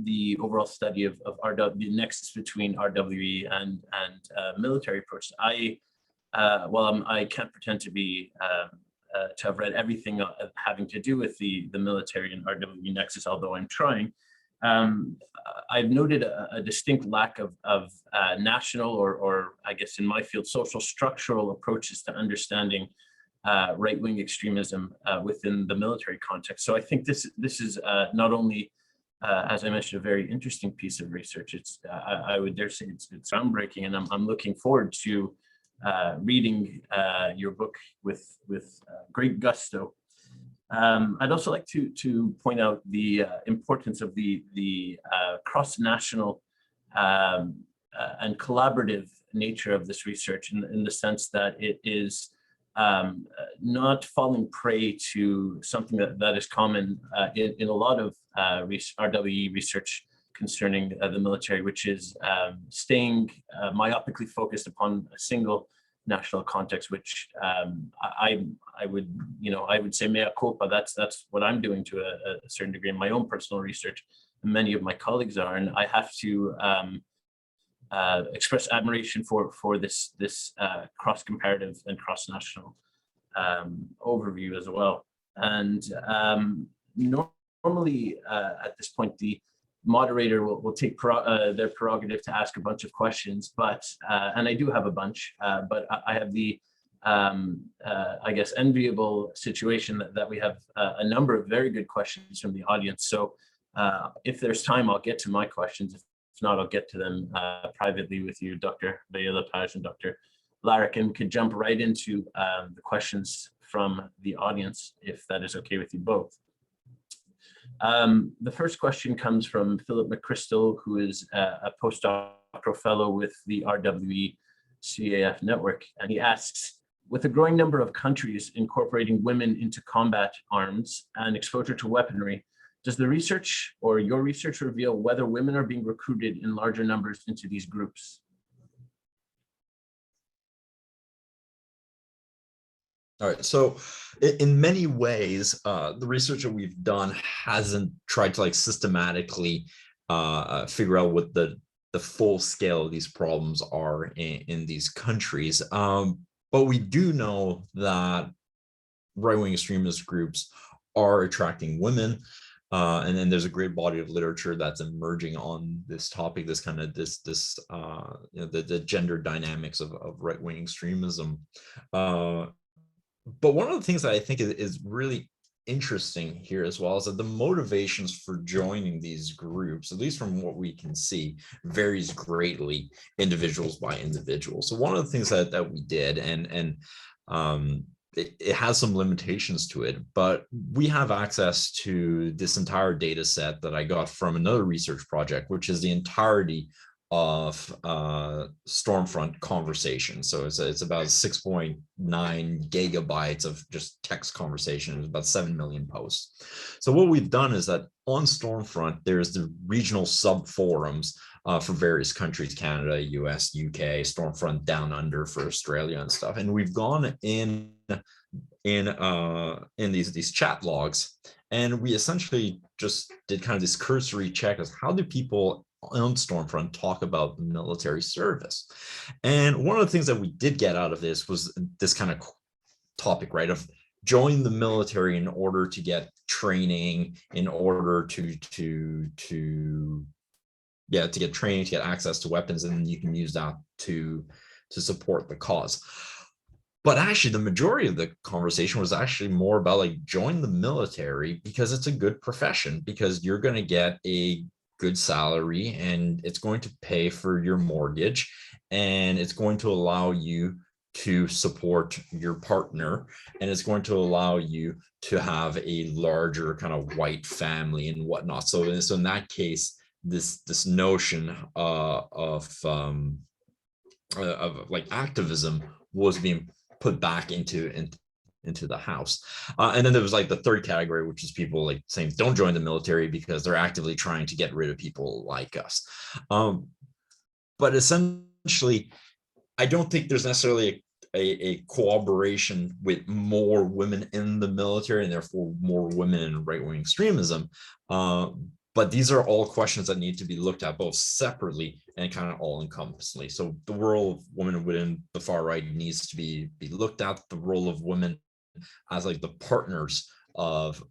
the overall study of the nexus between RWE and military approach. Well, I can't pretend to be to have read everything having to do with the military and RWE nexus, although I'm trying. I've noted a distinct lack of national or I guess in my field, social structural approaches to understanding right-wing extremism within the military context. So I think this is not only, as I mentioned, a very interesting piece of research. It's I would dare say it's groundbreaking, and I'm looking forward to reading your book with great gusto. I'd also like to point out the importance of the cross-national and collaborative nature of this research, in the sense that it is not falling prey to something that is common in a lot of RWE research concerning the military, which is staying myopically focused upon a single national context, which I would say mea culpa. That's what I'm doing to a certain degree in my own personal research. Many of my colleagues are, and I have to express admiration for this cross-comparative and cross-national overview as well. And normally at this point, the moderator will take their prerogative to ask a bunch of questions, but and I do have a bunch, but I have the I guess enviable situation that we have a number of very good questions from the audience. So if there's time, I'll get to my questions. If not, I'll get to them privately with you, Dr. Veilleux-Lepage and Dr. Larik, and could jump right into the questions from the audience, if that is okay with you both. The first question comes from Philip McChrystal, who is a postdoctoral fellow with the RWE-CAF network. And he asks, with a growing number of countries incorporating women into combat arms and exposure to weaponry, Does the research or your research reveal whether women are being recruited in larger numbers into these groups? All right, so in many ways, the research that we've done hasn't tried to like systematically figure out what the full scale of these problems are in these countries. But we do know that right-wing extremist groups are attracting women. And then there's a great body of literature that's emerging on this topic, this kind of the gender dynamics of right-wing extremism. But one of the things that I think is really interesting here as well is that the motivations for joining these groups, at least from what we can see, varies greatly individuals by individual. So one of the things that we did, and it has some limitations to it, but we have access to this entire data set that I got from another research project, which is the entirety of Stormfront conversations. So it's about 6.9 gigabytes of just text conversation. It's about 7 million posts. So what we've done is that on Stormfront, there's the regional sub forums for various countries, Canada, US, UK, Stormfront Down Under for Australia and stuff. And we've gone in these chat logs, and we essentially just did kind of this cursory check as how do people on Stormfront talk about military service. And one of the things that we did get out of this was this kind of topic, right, of join the military in order to get training, in order to get training, to get access to weapons, and then you can use that to support the cause. But actually, the majority of the conversation was actually more about like join the military because it's a good profession, because you're going to get a good salary and it's going to pay for your mortgage and it's going to allow you to support your partner, and it's going to allow you to have a larger kind of white family and whatnot. So in that case, this notion of like activism was being put back into the house. And then there was like the third category, which is people like saying don't join the military because they're actively trying to get rid of people like us. But essentially, I don't think there's necessarily a cooperation with more women in the military and therefore more women in right-wing extremism. But these are all questions that need to be looked at both separately and kind of all encompassingly. So the role of women within the far right needs to be looked at. The role of women as like the partners of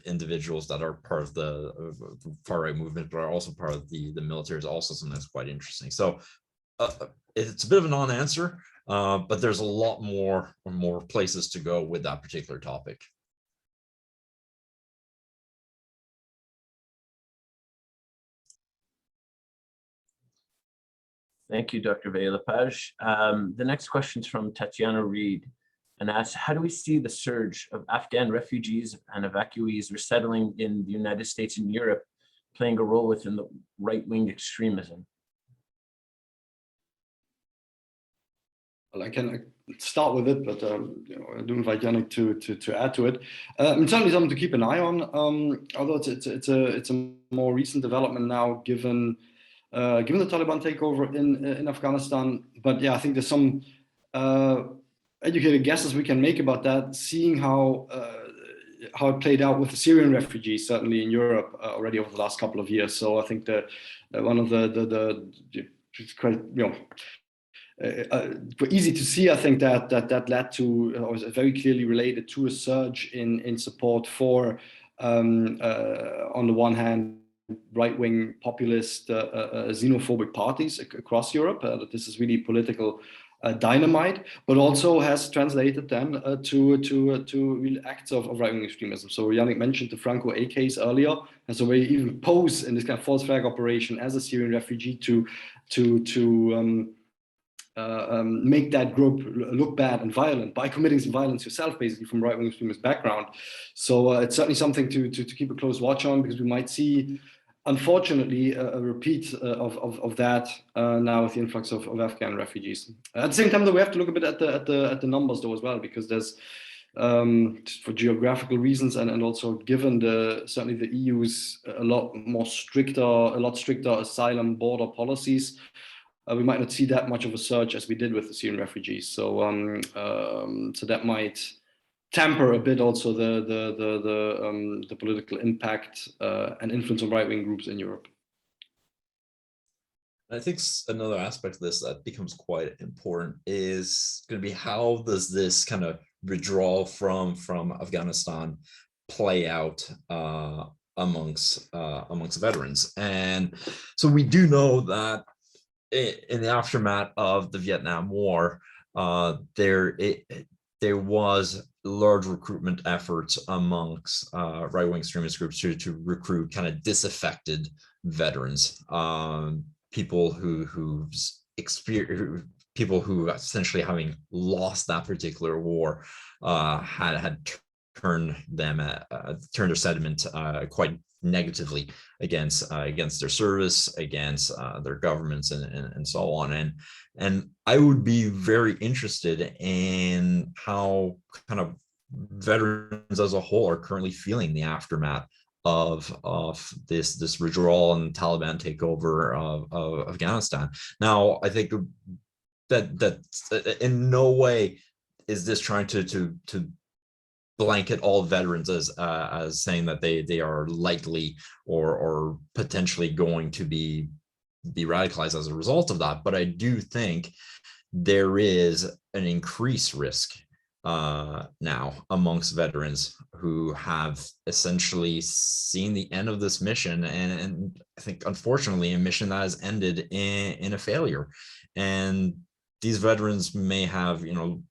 individuals that are part of the far right movement, but are also part of the military, is also something that's quite interesting. So it's a bit of a non-answer, but there's a lot more places to go with that particular topic. Thank you, Dr. Veilleux-Lepage. The next question is from Tatiana Reed and asks, how do we see the surge of Afghan refugees and evacuees resettling in the United States and Europe playing a role within the right-wing extremism? Well, I can start with it, but I do invite Yannick to add to it. It's certainly something to keep an eye on, although it's a more recent development now, given the Taliban takeover in Afghanistan. But yeah, I think there's some educated guesses we can make about that, seeing how it played out with the Syrian refugees, certainly in Europe already over the last couple of years. So I think one of the easy to see, I think that led to, or was very clearly related to, a surge in support for, on the one hand, right-wing populist xenophobic parties across Europe. This is really political dynamite, but also has translated then to real acts of right-wing extremism. So Yannick mentioned the Franco A case earlier, and so we even pose in this kind of false flag operation as a Syrian refugee to make that group look bad and violent by committing some violence yourself, basically, from right-wing extremist background. So it's certainly something to keep a close watch on, because we might see, unfortunately, a repeat of that now with the influx of Afghan refugees. At the same time, though, we have to look a bit at the numbers though as well, because there's for geographical reasons, and also given certainly the EU's a lot stricter asylum border policies, we might not see that much of a surge as we did with the Syrian refugees. So so that might temper a bit also the political impact and influence of right-wing groups in Europe. I think another aspect of this that becomes quite important is going to be how does this kind of withdrawal from Afghanistan play out amongst veterans. And so we do know that in the aftermath of the Vietnam War, there was large recruitment efforts amongst right-wing extremist groups to recruit kind of disaffected veterans, people who essentially, having lost that particular war, had turned their sentiment quite negatively against their service, against their governments, and so on. And I would be very interested in how kind of veterans as a whole are currently feeling the aftermath of this withdrawal and Taliban takeover of Afghanistan. Now, I think that in no way is this trying to blanket all veterans as saying that they are likely or potentially going to be radicalized as a result of that. But I do think there is an increased risk now amongst veterans who have essentially seen the end of this mission, and I think unfortunately a mission that has ended in a failure. And these veterans may have,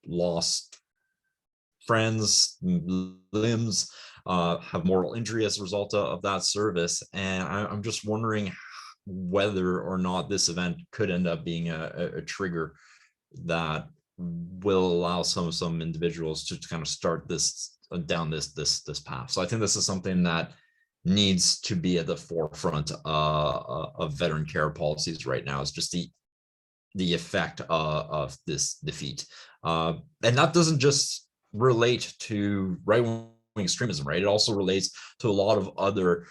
lost friends, limbs, have mortal injury as a result of that service. And I'm just wondering whether or not this event could end up being a trigger that will allow some individuals to kind of start down this path. So I think this is something that needs to be at the forefront of veteran care policies right now. Is just the effect of this defeat, and that doesn't just relate to right-wing extremism, right? It also relates to a lot of other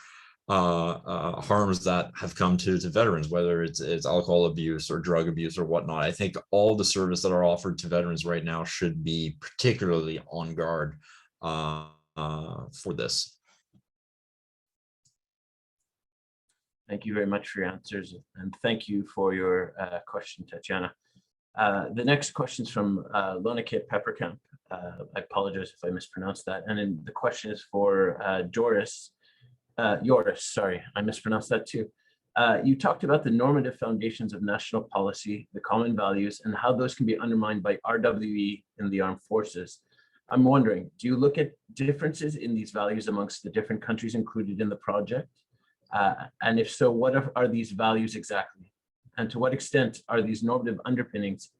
harms that have come to veterans, whether it's alcohol abuse or drug abuse or whatnot. I think all the service that are offered to veterans right now should be particularly on guard for this. Thank you very much for your answers, and thank you for your question, Tatiana. The next question is from Larik Pepperkamp. I apologize if I mispronounced that. And then the question is for Joris. Joris, sorry, I mispronounced that too. You talked about the normative foundations of national policy, the common values, and how those can be undermined by RWE in the armed forces. I'm wondering, do you look at differences in these values amongst the different countries included in the project? And if so, what are these values exactly? And to what extent are these normative underpinnings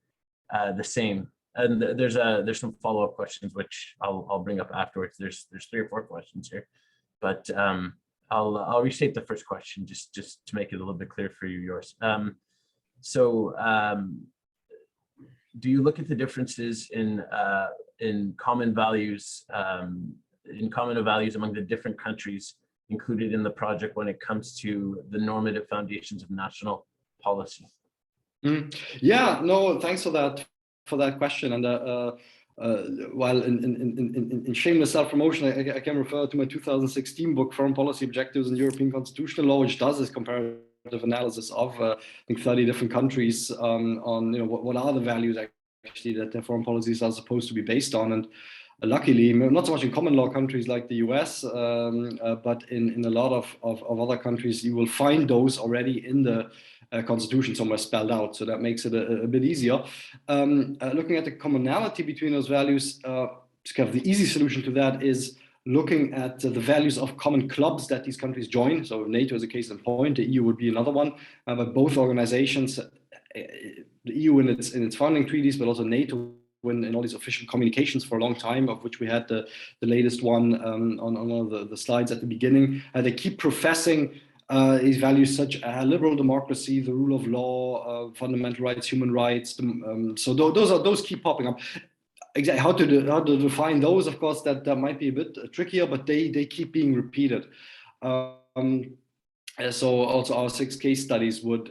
the same? And there's some follow-up questions which I'll bring up afterwards. There's 3 or 4 questions here, but I'll restate the first question just to make it a little bit clear for you, yours. Do you look at the differences in common values among the different countries included in the project when it comes to the normative foundations of national policy? Yeah, no, thanks for that question. And while in shameless self-promotion, I can refer to my 2016 book, Foreign Policy Objectives in European Constitutional Law, which does this comparative analysis of I think 30 different countries on what are the values actually that their foreign policies are supposed to be based on. And luckily, not so much in common law countries like the US, but in a lot of other countries, you will find those already in the constitution somewhere spelled out. So that makes it a bit easier. Looking at the commonality between those values, kind of the easy solution to that is looking at the values of common clubs that these countries join. So NATO is a case in point, the EU would be another one, but both organizations, the EU in its founding treaties, but also NATO in all these official communications for a long time, of which we had the latest one on one of the slides at the beginning. They keep professing these values such as liberal democracy, the rule of law, fundamental rights, human rights. So those keep popping up. exactly how to define those, of course, that might be a bit trickier, but they keep being repeated. So also our 6 case studies would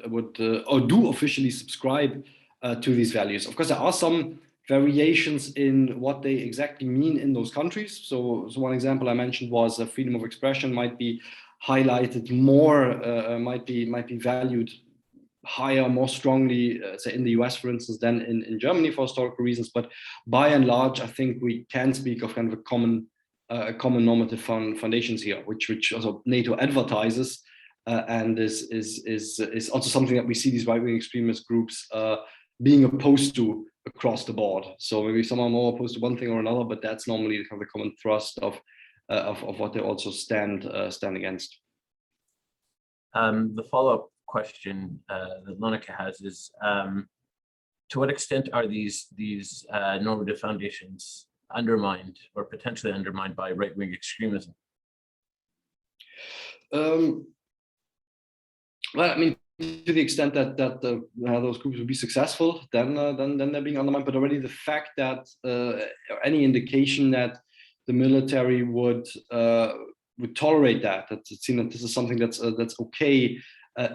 or do officially subscribe to these values. Of course, there are some variations in what they exactly mean in those countries. So one example I mentioned was freedom of expression might be highlighted more, might be valued higher, more strongly, say in the US, for instance, than in Germany for historical reasons. But by and large, I think we can speak of kind of a common normative foundations here, which also NATO advertises, and is also something that we see these right-wing extremist groups being opposed to across the board. So maybe some are more opposed to one thing or another, but that's normally kind of the common thrust of what they also stand against. The follow-up question that Monica has is, to what extent are these normative foundations undermined or potentially undermined by right-wing extremism? Well, I mean, to the extent that those groups would be successful, then they're being undermined. But already the fact that any indication that the military would tolerate that it's seen that this is something that's okay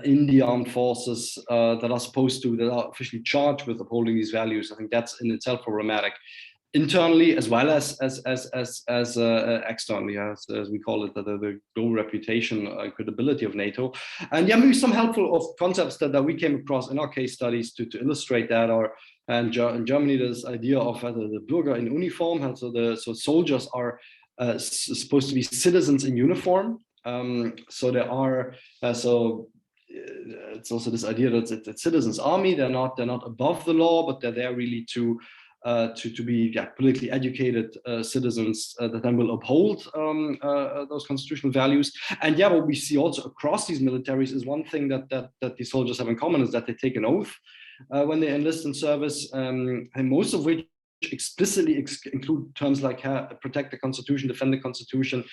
in the armed forces that are officially charged with upholding these values, I think that's in itself problematic, internally as well as externally, as we call it, the global reputation and credibility of NATO. And yeah, maybe some helpful of concepts that we came across in our case studies to illustrate that are, in Germany, this idea of the Bürger in Uniform, so soldiers are supposed to be citizens in uniform. So there are it's also this idea that it's citizens' army. They're not above the law, but they're there really to be politically educated citizens that then will uphold those constitutional values. And yeah, what we see also across these militaries is one thing that these soldiers have in common is that they take an oath when they enlist in service, and most of which explicitly include terms like protect the Constitution, defend the Constitution.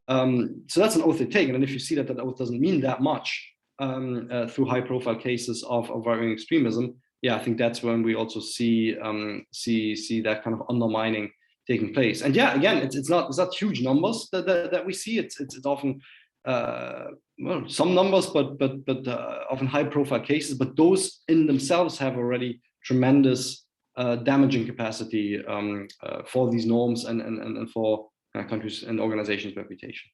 So that's an oath they take, and if you see that oath doesn't mean that much through high-profile cases of right-wing extremism, yeah, I think that's when we also see that kind of undermining taking place. And yeah, again, it's not huge numbers that we see. It's often some numbers, but often high-profile cases. But those in themselves have already tremendous damaging capacity for these norms and for countries and organizations' reputation.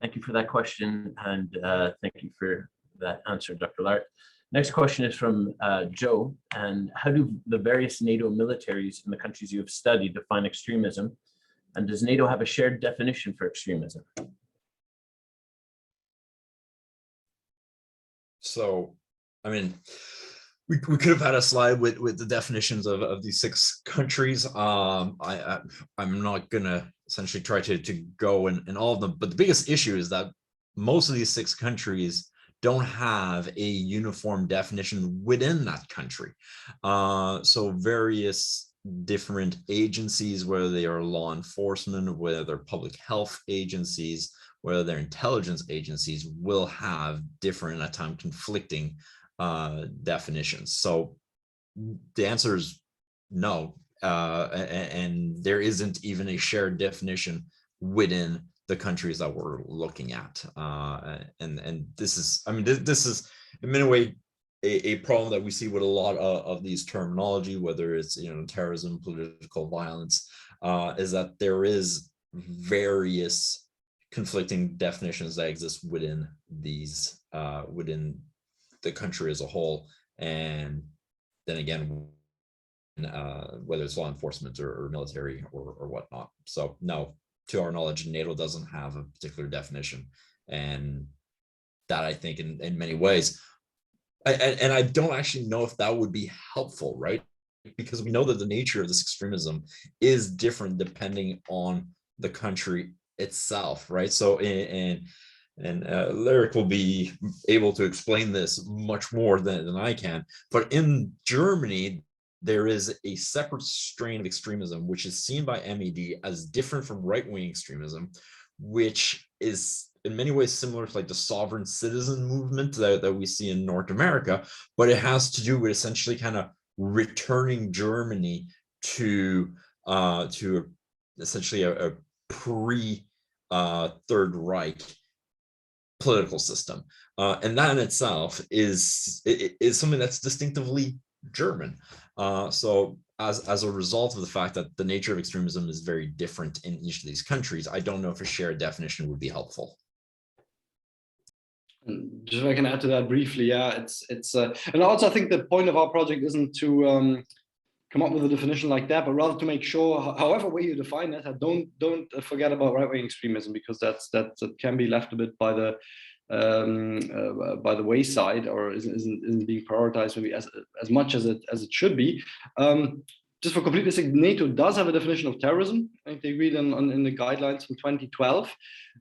Thank you for that question, and thank you for that answer, Dr. Larik. Next question is from Joe, and how do the various NATO militaries in the countries you have studied define extremism, and does NATO have a shared definition for extremism? So, I mean, we could have had a slide with the definitions of these 6 countries. I'm not gonna essentially try to go in all of them, but the biggest issue is that most of these 6 countries don't have a uniform definition within that country. So various different agencies, whether they are law enforcement, whether they're public health agencies, whether they're intelligence agencies, will have different, at times conflicting definitions. So the answer is no, and there isn't even a shared definition within the countries that we're looking at, and this is, I mean, this is in many ways a problem that we see with a lot of these terminology, whether it's terrorism, political violence, is that there is various conflicting definitions that exist within these within the country as a whole, and then again, whether it's law enforcement or military or whatnot. So no, to our knowledge, NATO doesn't have a particular definition, and that, I think, in many ways, and I don't actually know if that would be helpful, right? Because we know that the nature of this extremism is different depending on the country itself, right? So and Larik will be able to explain this much more than I can, but in Germany, there is a separate strain of extremism, which is seen by MED as different from right-wing extremism, which is in many ways similar to like the sovereign citizen movement that we see in North America, but it has to do with essentially kind of returning Germany to essentially a pre Third Reich political system, and that in itself is something that's distinctively German. So as a result of the fact that the nature of extremism is very different in each of these countries, I don't know if a shared definition would be helpful. And just if I can add to that briefly, yeah, it's and also I think the point of our project isn't to come up with a definition like that, but rather to make sure, however way you define it, don't forget about right-wing extremism, because that can be left a bit by the wayside, or isn't being prioritized maybe as much as it should be. Just for completeness, NATO does have a definition of terrorism. I think they read in the guidelines from 2012.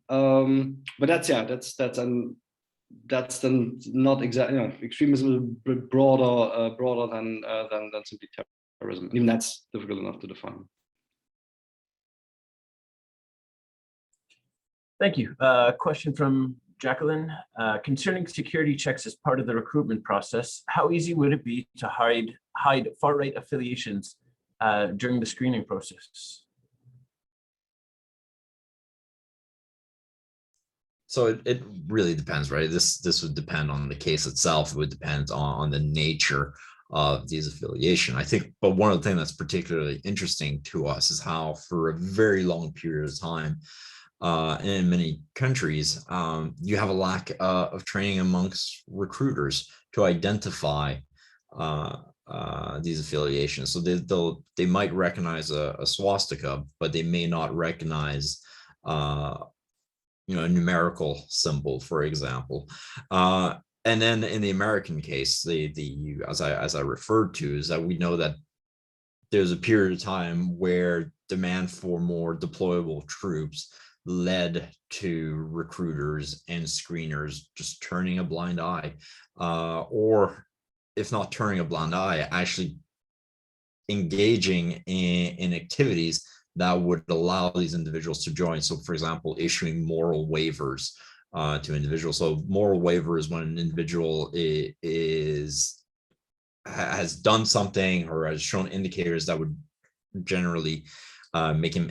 But that's then not exactly, extremism is broader than simply terrorism. Even that's difficult enough to define. Thank you. Question from Jacqueline. Concerning security checks as part of the recruitment process, how easy would it be to hide far-right affiliations during the screening process? So it really depends, right? This would depend on the case itself. It would depend on the nature of these affiliation, I think. But one of the things that's particularly interesting to us is how for a very long period of time, in many countries, you have a lack of training amongst recruiters to identify these affiliations. So they might recognize a swastika, but they may not recognize a numerical symbol, for example. And then in the American case, as I referred to, is that we know that there's a period of time where demand for more deployable troops led to recruiters and screeners just turning a blind eye, or if not turning a blind eye, actually engaging in activities that would allow these individuals to join. So, for example, issuing moral waivers to individuals. So moral waiver is when an individual has done something or has shown indicators that would generally make him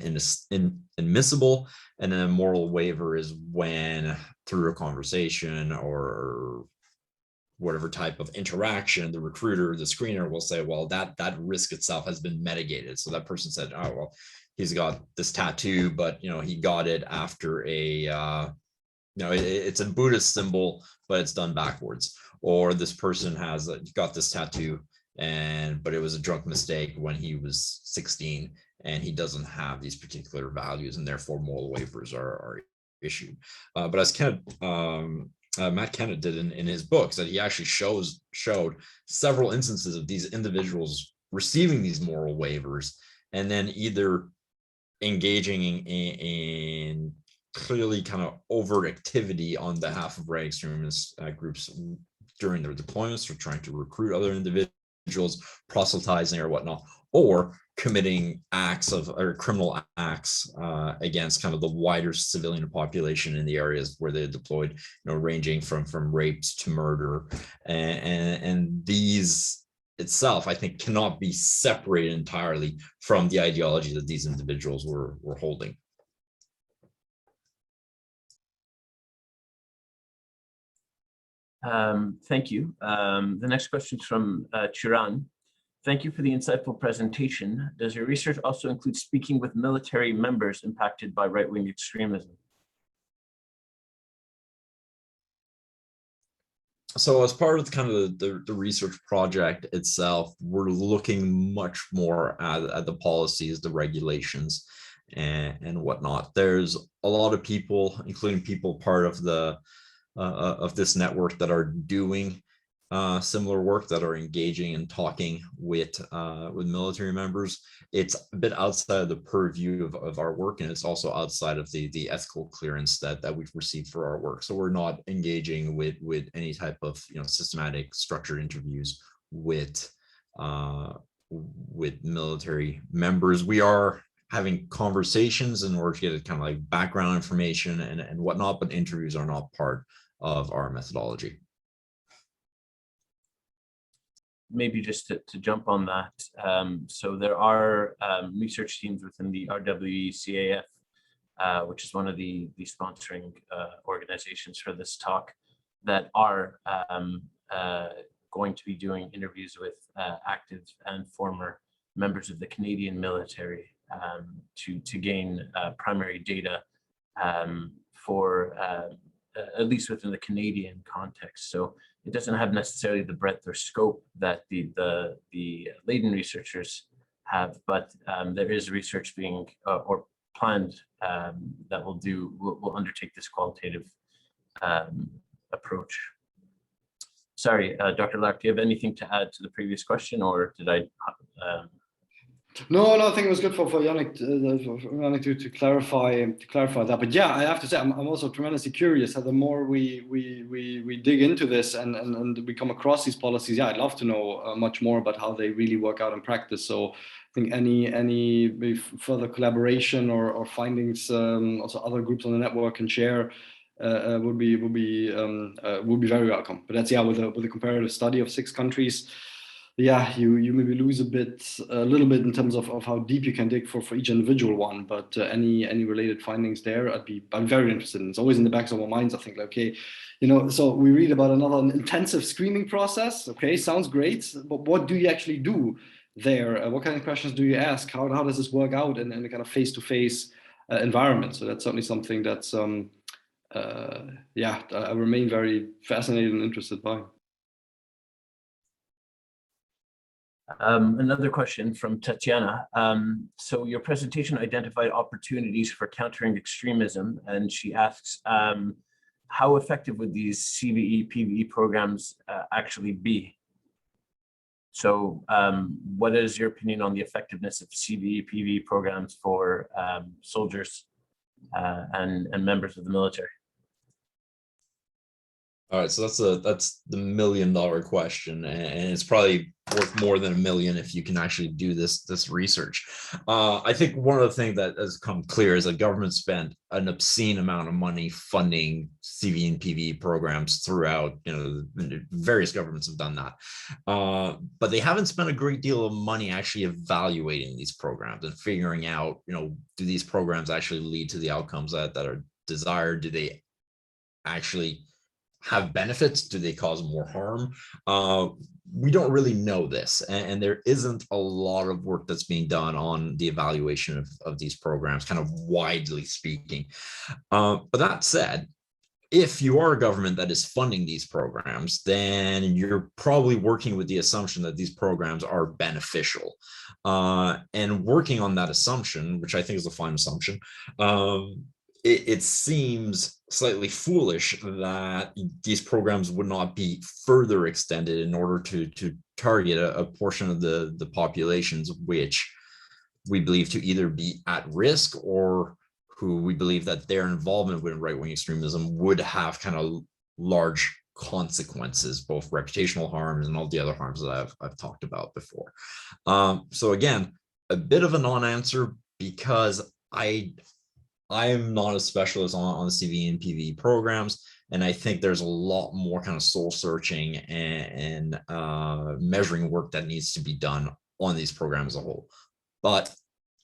admissible. And then a moral waiver is when, through a conversation or whatever type of interaction, the recruiter, the screener will say, well, that risk itself has been mitigated. So that person said, oh, well, he's got this tattoo, but he got it after it's a Buddhist symbol, but it's done backwards. Or this person has got this tattoo, but it was a drunk mistake when he was 16, and he doesn't have these particular values, and therefore moral waivers are issued. But as Matt Kennett did in his books, that he actually showed several instances of these individuals receiving these moral waivers and then either engaging in clearly kind of overt activity on behalf of right extremist groups during their deployments, or trying to recruit other individuals, proselytizing or whatnot, or committing criminal acts against kind of the wider civilian population in the areas where they're deployed, ranging from rapes to murder, and these itself, I think, cannot be separated entirely from the ideology that these individuals were holding. Thank you. The next question is from Chiran. Thank you for the insightful presentation. Does your research also include speaking with military members impacted by right-wing extremism? So as part of kind of the research project itself, we're looking much more at the policies, the regulations, and whatnot. There's a lot of people, including people part of of this network, that are doing similar work, that are engaging and talking with military members. It's a bit outside of the purview of our work, and it's also outside of the ethical clearance that we've received for our work. So we're not engaging with any type of systematic structured interviews with military members. We are having conversations in order to get kind of like background information and whatnot, but interviews are not part of our methodology. maybe just to jump on that, so there are research teams within the RWE-CAF, which is one of the sponsoring organizations for this talk, that are going to be doing interviews with active and former members of the Canadian military to gain primary data for at least within the Canadian context. So it doesn't have necessarily the breadth or scope that the Leiden researchers have, but there is research being or planned that will undertake this qualitative approach. Sorry, Dr. Larik, do you have anything to add to the previous question, or did I? No, I think it was good for Yannick to clarify that. But yeah, I have to say, I'm also tremendously curious. The more we dig into this and we come across these policies, yeah, I'd love to know much more about how they really work out in practice. So I think any further collaboration or findings, also other groups on the network can share, would be very welcome. But that's, yeah, with a comparative study of 6 countries. Yeah, you maybe lose a little bit in terms of how deep you can dig for each individual one, but any related findings there, I'm very interested in. It's always in the backs of our minds. I think, like, okay, so we read about another intensive screening process. Okay, sounds great, but what do you actually do there? What kind of questions do you ask? How does this work out in a kind of face-to-face environment? So that's certainly something that's yeah, I remain very fascinated and interested by. Another question from Tatiana. So your presentation identified opportunities for countering extremism, and she asks, how effective would these CVE, PVE programs actually be? So what is your opinion on the effectiveness of CVE, PVE programs for soldiers and members of the military? All right, so that's the $1 million question, and it's probably worth more than $1 million if you can actually do this research. I think one of the things that has come clear is that government spent an obscene amount of money funding CVE and PVE programs throughout. Various governments have done that, but they haven't spent a great deal of money actually evaluating these programs and figuring out, do these programs actually lead to the outcomes that are desired? Do they actually have benefits? Do they cause more harm? We don't really know this, and there isn't a lot of work that's being done on the evaluation of these programs, kind of widely speaking. But that said, if you are a government that is funding these programs, then you're probably working with the assumption that these programs are beneficial. And working on that assumption, which I think is a fine assumption, it seems slightly foolish that these programs would not be further extended in order to target a portion of the populations which we believe to either be at risk or who we believe that their involvement with right-wing extremism would have kind of large consequences, both reputational harms and all the other harms that I've talked about before. So again, a bit of a non-answer, because I'm not a specialist on the CVE and PVE programs, and I think there's a lot more kind of soul searching and measuring work that needs to be done on these programs as a whole. But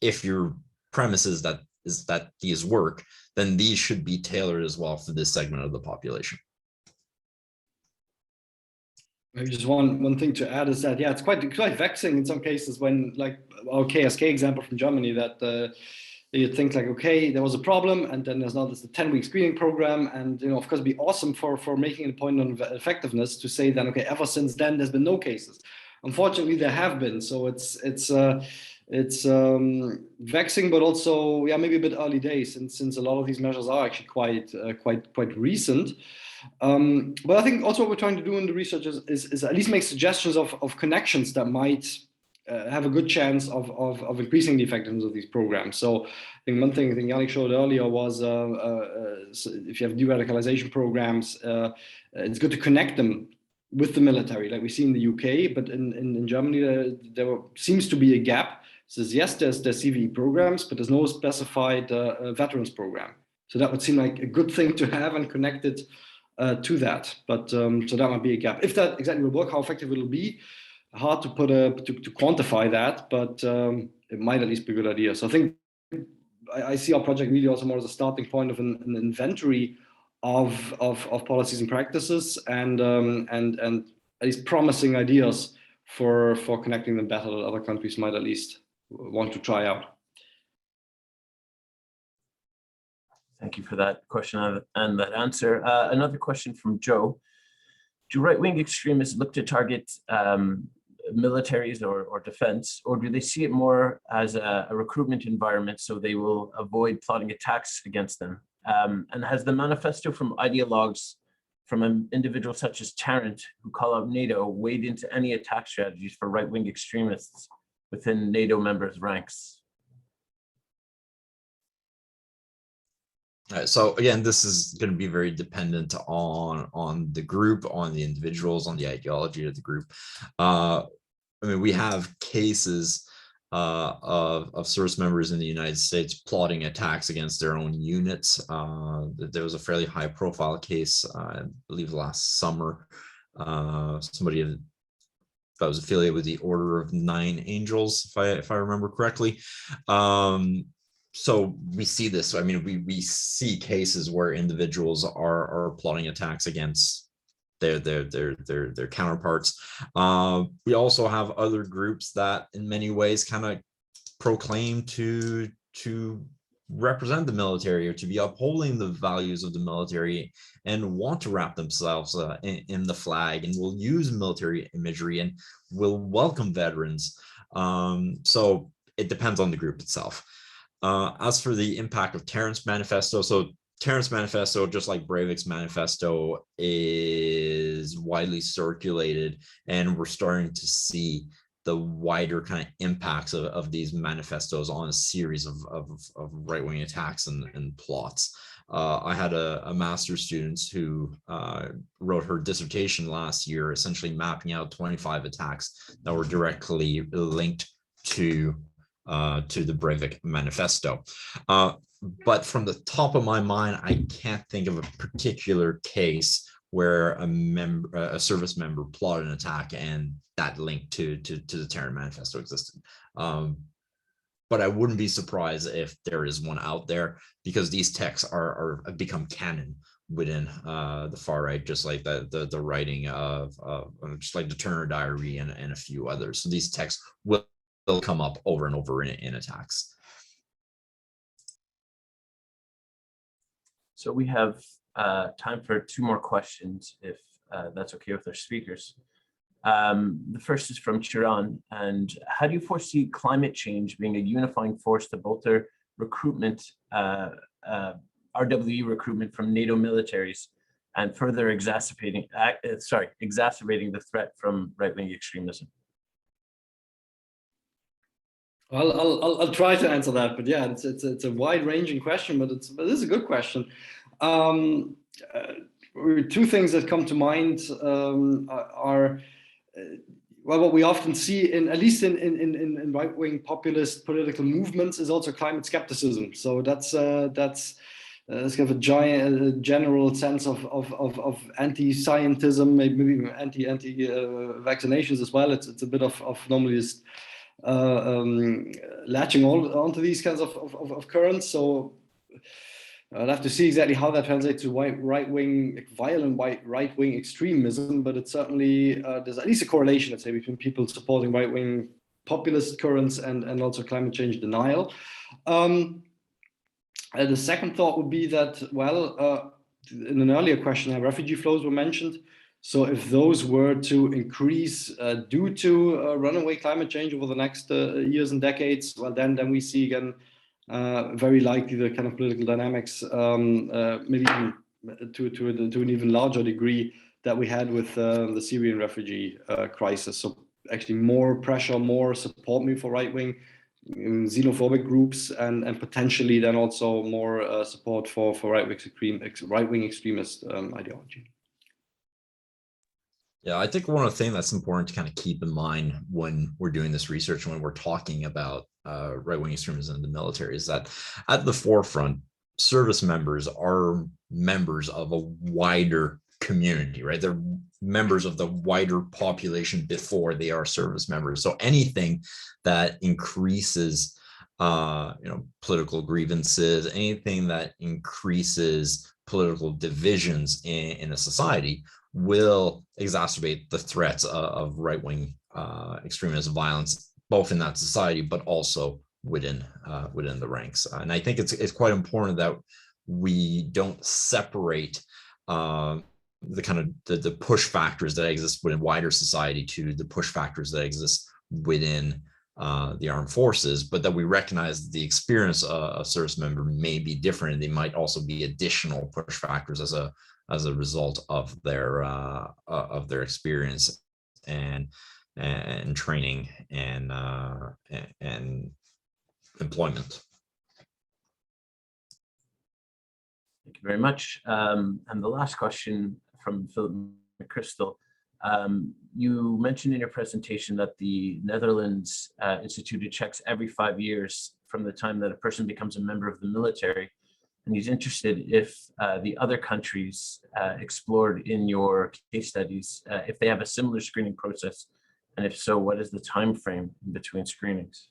if your premise is that these work, then these should be tailored as well for this segment of the population. Maybe just one thing to add is that, yeah, it's quite vexing in some cases when, like our KSK example from Germany, that you think like, okay, there was a problem, and then there's now this 10-week screening program, and of course, it'd be awesome for making a point on effectiveness to say then, okay, ever since then there's been no cases. Unfortunately, there have been, so it's vexing, but also, yeah, maybe a bit early days, since a lot of these measures are actually quite recent. But I think also what we're trying to do in the research is at least make suggestions of connections that might have a good chance of increasing the effectiveness of these programs. So I think one thing Yannick showed earlier was if you have de-radicalization programs, it's good to connect them with the military, like we see in the UK, but in Germany there seems to be a gap. It says yes, there's CVE programs, but there's no specified veterans program. So that would seem like a good thing to have and connect it to that. But so that might be a gap. If that exactly will work, how effective it will be, hard to put to quantify that, but it might at least be a good idea. So I think I see our project really also more as a starting point of an inventory of policies and practices, and at least promising ideas for connecting them better that other countries might at least want to try out. Thank you for that question and that answer. Another question from Joe. Do right-wing extremists look to target militaries or defense, or do they see it more as a recruitment environment so they will avoid plotting attacks against them? And has the manifesto from ideologues from individuals such as Tarrant, who call out NATO, weighed into any attack strategies for right-wing extremists within NATO members' ranks? So again, this is going to be very dependent on the group, on the individuals, on the ideology of the group. I mean, we have cases of service members in the United States plotting attacks against their own units. There was a fairly high-profile case, I believe, last summer. Somebody that was affiliated with the Order of Nine Angels, if I remember correctly. So we see this. I mean, we see cases where individuals are plotting attacks against their counterparts. We also have other groups that, in many ways, kind of proclaim to represent the military or to be upholding the values of the military and want to wrap themselves in the flag, and will use military imagery and will welcome veterans. So it depends on the group itself. As for the impact of Tarrant's manifesto, so Tarrant's manifesto, just like Breivik's manifesto, is widely circulated, and we're starting to see the wider kind of impacts of these manifestos on a series of right-wing attacks and plots. I had a master's student who wrote her dissertation last year, essentially mapping out 25 attacks that were directly linked to the Breivik manifesto. But from the top of my mind, I can't think of a particular case where a service member plotted an attack and that link to the Tarrant manifesto existed. But I wouldn't be surprised if there is one out there, because these texts have become canon within the far right, just like the writing of just like the Turner Diary and a few others. So these texts will come up over and over in attacks. So we have time for two more questions, if that's okay with our speakers. The first is from Chiran, and how do you foresee climate change being a unifying force to bolster recruitment, RWE recruitment from NATO militaries, and further exacerbating the threat from right-wing extremism? Well, I'll try to answer that, but yeah, it's a wide-ranging question, but it is a good question. Two things that come to mind are well, what we often see at least in right-wing populist political movements is also climate skepticism. So that's kind of a general sense of anti-scientism, maybe even anti-vaccinations as well. It's a bit of normally just latching onto these kinds of currents. So I'll have to see exactly how that translates to right-wing, violent right-wing extremism, but it's certainly, there's at least a correlation, let's say, between people supporting right-wing populist currents and also climate change denial. The second thought would be that, well, in an earlier question, refugee flows were mentioned. So if those were to increase due to runaway climate change over the next years and decades, well, then we see again very likely the kind of political dynamics, maybe even to an even larger degree that we had with the Syrian refugee crisis. So actually more pressure, more support maybe for right-wing xenophobic groups, and potentially then also more support for right-wing extremist ideology. Yeah, I think one of the things that's important to kind of keep in mind when we're doing this research, when we're talking about right-wing extremism in the military, is that at the forefront, service members are members of a wider community, right? They're members of the wider population before they are service members. So anything that increases political grievances, anything that increases political divisions in a society will exacerbate the threats of right-wing extremism, violence, both in that society, but also within the ranks. And I think it's quite important that we don't separate the kind of the push factors that exist within wider society to the push factors that exist within the armed forces, but that we recognize the experience of a service member may be different, and they might also be additional push factors as a result of their experience and training and employment. Thank you very much. And the last question from Philip McChrystal. You mentioned in your presentation that the Netherlands instituted checks every 5 years from the time that a person becomes a member of the military. And he's interested if the other countries explored in your case studies, if they have a similar screening process, and if so, what is the time frame in between screenings?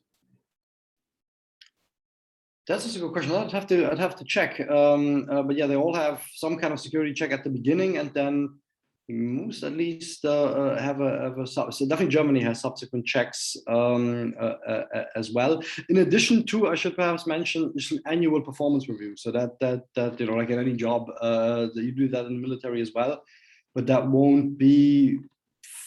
That's a good question. I'd have to check. But yeah, they all have some kind of security check at the beginning, and then most at least have a so definitely Germany has subsequent checks as well. In addition to, I should perhaps mention, an annual performance review. So that like in any job, that you do that in the military as well, but that won't be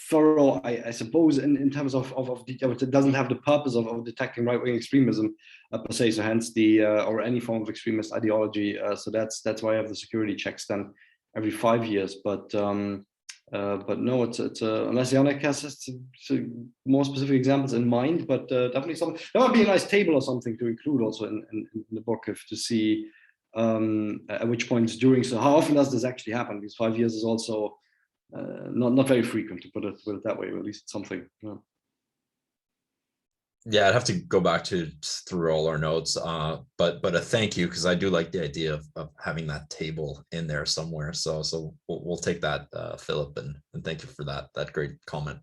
thorough, I suppose, in terms of it doesn't have the purpose of detecting right-wing extremism per se. So hence the or any form of extremist ideology. So that's why I have the security checks done every 5 years. But no, it's unless Yannick has more specific examples in mind. But definitely some. That might be a nice table or something to include also in the book, if to see at which points during. So how often does this actually happen? Because 5 years is also not very frequent, to put it that way. Or at least it's something. Yeah. Yeah, I'd have to go back through all our notes, but a thank you, because I do like the idea of having that table in there somewhere. So we'll take that, Philip, and thank you for that great comment.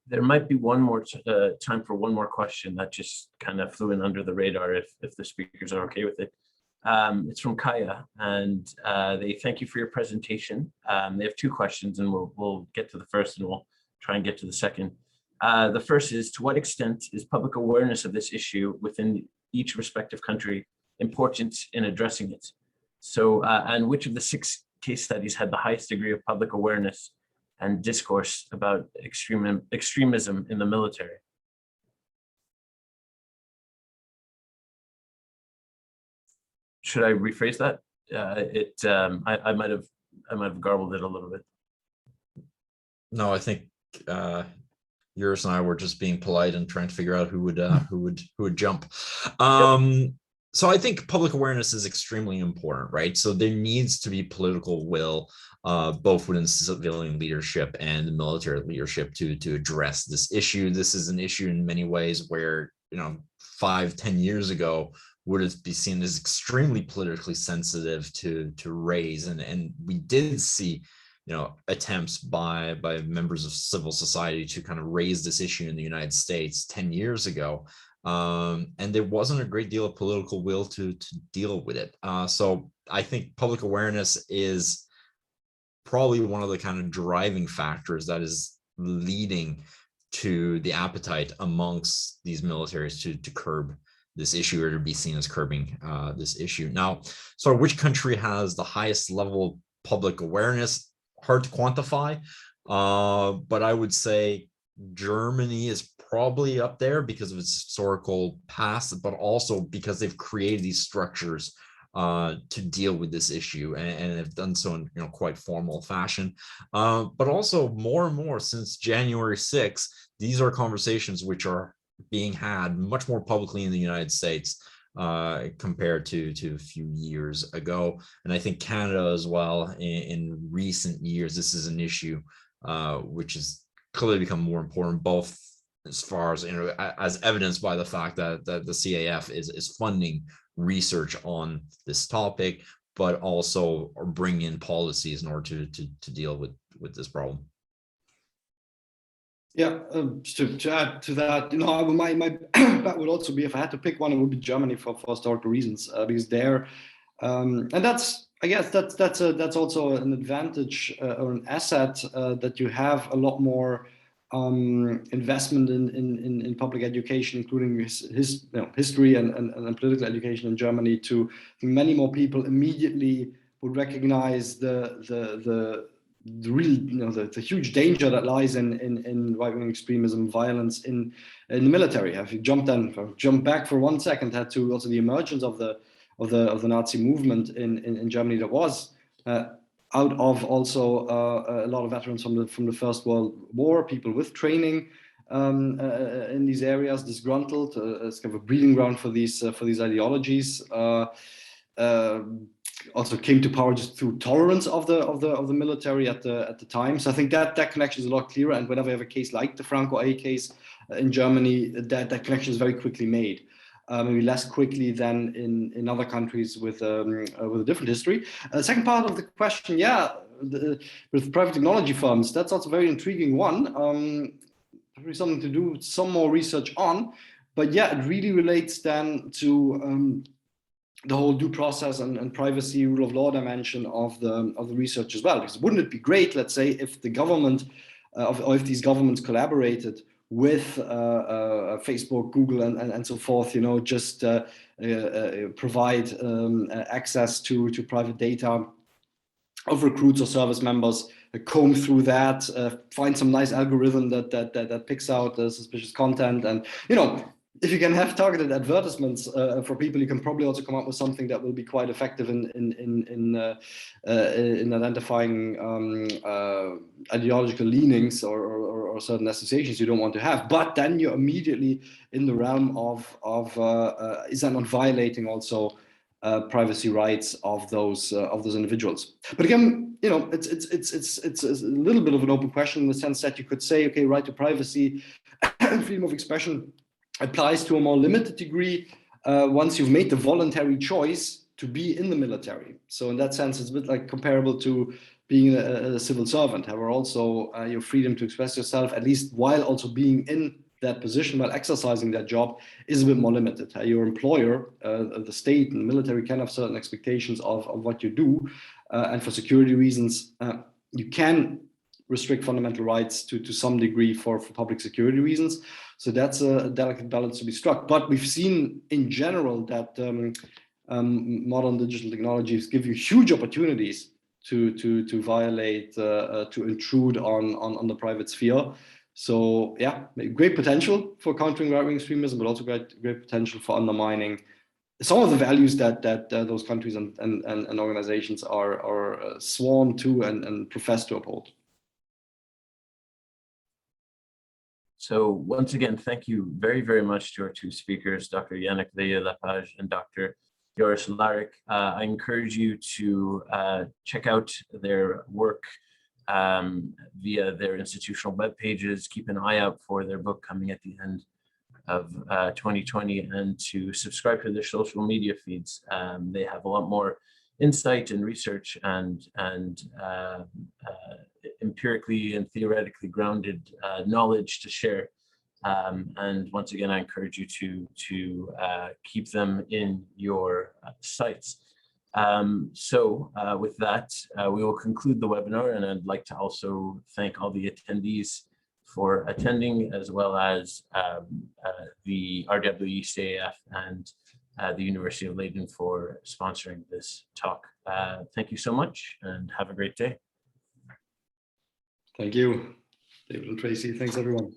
There might be one more time for one more question that just kind of flew in under the radar, if the speakers are okay with it. It's from Kaya, and they thank you for your presentation. They have two questions, and we'll get to the first, and we'll try and get to the second. The first is, to what extent is public awareness of this issue within each respective country important in addressing it? So, and which of the 6 case studies had the highest degree of public awareness and discourse about extremism in the military? Should I rephrase that? I might have garbled it a little bit. No, I think yours and I were just being polite and trying to figure out who would jump. So I think public awareness is extremely important, right? So there needs to be political will, both within civilian leadership and the military leadership, to address this issue. This is an issue in many ways where 5-10 years ago would have been seen as extremely politically sensitive to raise, and we did see attempts by members of civil society to kind of raise this issue in the United States 10 years ago. And there wasn't a great deal of political will to deal with it. So I think public awareness is probably one of the kind of driving factors that is leading to the appetite amongst these militaries to curb this issue, or to be seen as curbing this issue. Now, so which country has the highest level of public awareness? Hard to quantify, but I would say Germany is probably up there because of its historical past, but also because they've created these structures to deal with this issue, and have done so in quite formal fashion. But also more and more since January 6th, these are conversations which are being had much more publicly in the United States compared to a few years ago. And I think Canada as well, in recent years, this is an issue which has clearly become more important, both as far as, as evidenced by the fact that the CAF is funding research on this topic, but also bring in policies in order to deal with this problem. Yeah, to add to that, my bet would also be, if I had to pick one, it would be Germany for historical reasons, because there, and that's, I guess that's also an advantage or an asset, that you have a lot more investment in public education, including history and political education in Germany. To many more people immediately would recognize the real, the huge danger that lies in right-wing extremism, violence in the military. If you jump back for 1 second, had to also the emergence of the Nazi movement in Germany, that was out of also a lot of veterans from the First World War, people with training in these areas, disgruntled, as kind of a breeding ground for these ideologies. Also came to power just through tolerance of the military at the time. So I think that connection is a lot clearer. And whenever you have a case like the Franco A case in Germany, that connection is very quickly made. Maybe less quickly than in other countries with a different history. The second part of the question, with private technology firms, that's also a very intriguing one. Probably something to do some more research on. But yeah, it really relates then to the whole due process and privacy, rule of law dimension of the research as well. Because wouldn't it be great, let's say, if the government or if these governments collaborated with Facebook, Google, and so forth, just provide access to private data of recruits or service members, comb through that, find some nice algorithm that picks out suspicious content, and if you can have targeted advertisements for people, you can probably also come up with something that will be quite effective in identifying ideological leanings or certain associations you don't want to have. But then you're immediately in the realm of is that not violating also privacy rights of those individuals? But again, it's a little bit of an open question in the sense that you could say, okay, right to privacy and freedom of expression applies to a more limited degree once you've made the voluntary choice to be in the military. So in that sense, it's a bit like comparable to being a civil servant. However, also your freedom to express yourself, at least while also being in that position, while exercising that job, is a bit more limited. Your employer, the state and the military, can have certain expectations of what you do. And for security reasons, you can restrict fundamental rights to some degree for public security reasons. So that's a delicate balance to be struck. But we've seen in general that modern digital technologies give you huge opportunities to violate, to intrude on the private sphere. So yeah, great potential for countering right-wing extremism, but also great potential for undermining some of the values that those countries and organizations are sworn to and profess to uphold. So once again, thank you very, very much to our two speakers, Dr. Yannick Veilleux-Lepage and Dr. Joris Larik. I encourage you to check out their work via their institutional web pages. Keep an eye out for their book coming at the end of 2020, and to subscribe to their social media feeds. They have a lot more insight and research and empirically and theoretically grounded knowledge to share. And once again, I encourage you to keep them in your sites. So with that, we will conclude the webinar, and I'd like to also thank all the attendees for attending, as well as the RWE-CAF and the University of Leiden for sponsoring this talk. Thank you so much, and have a great day. Thank you, David and Tracy. Thanks, everyone.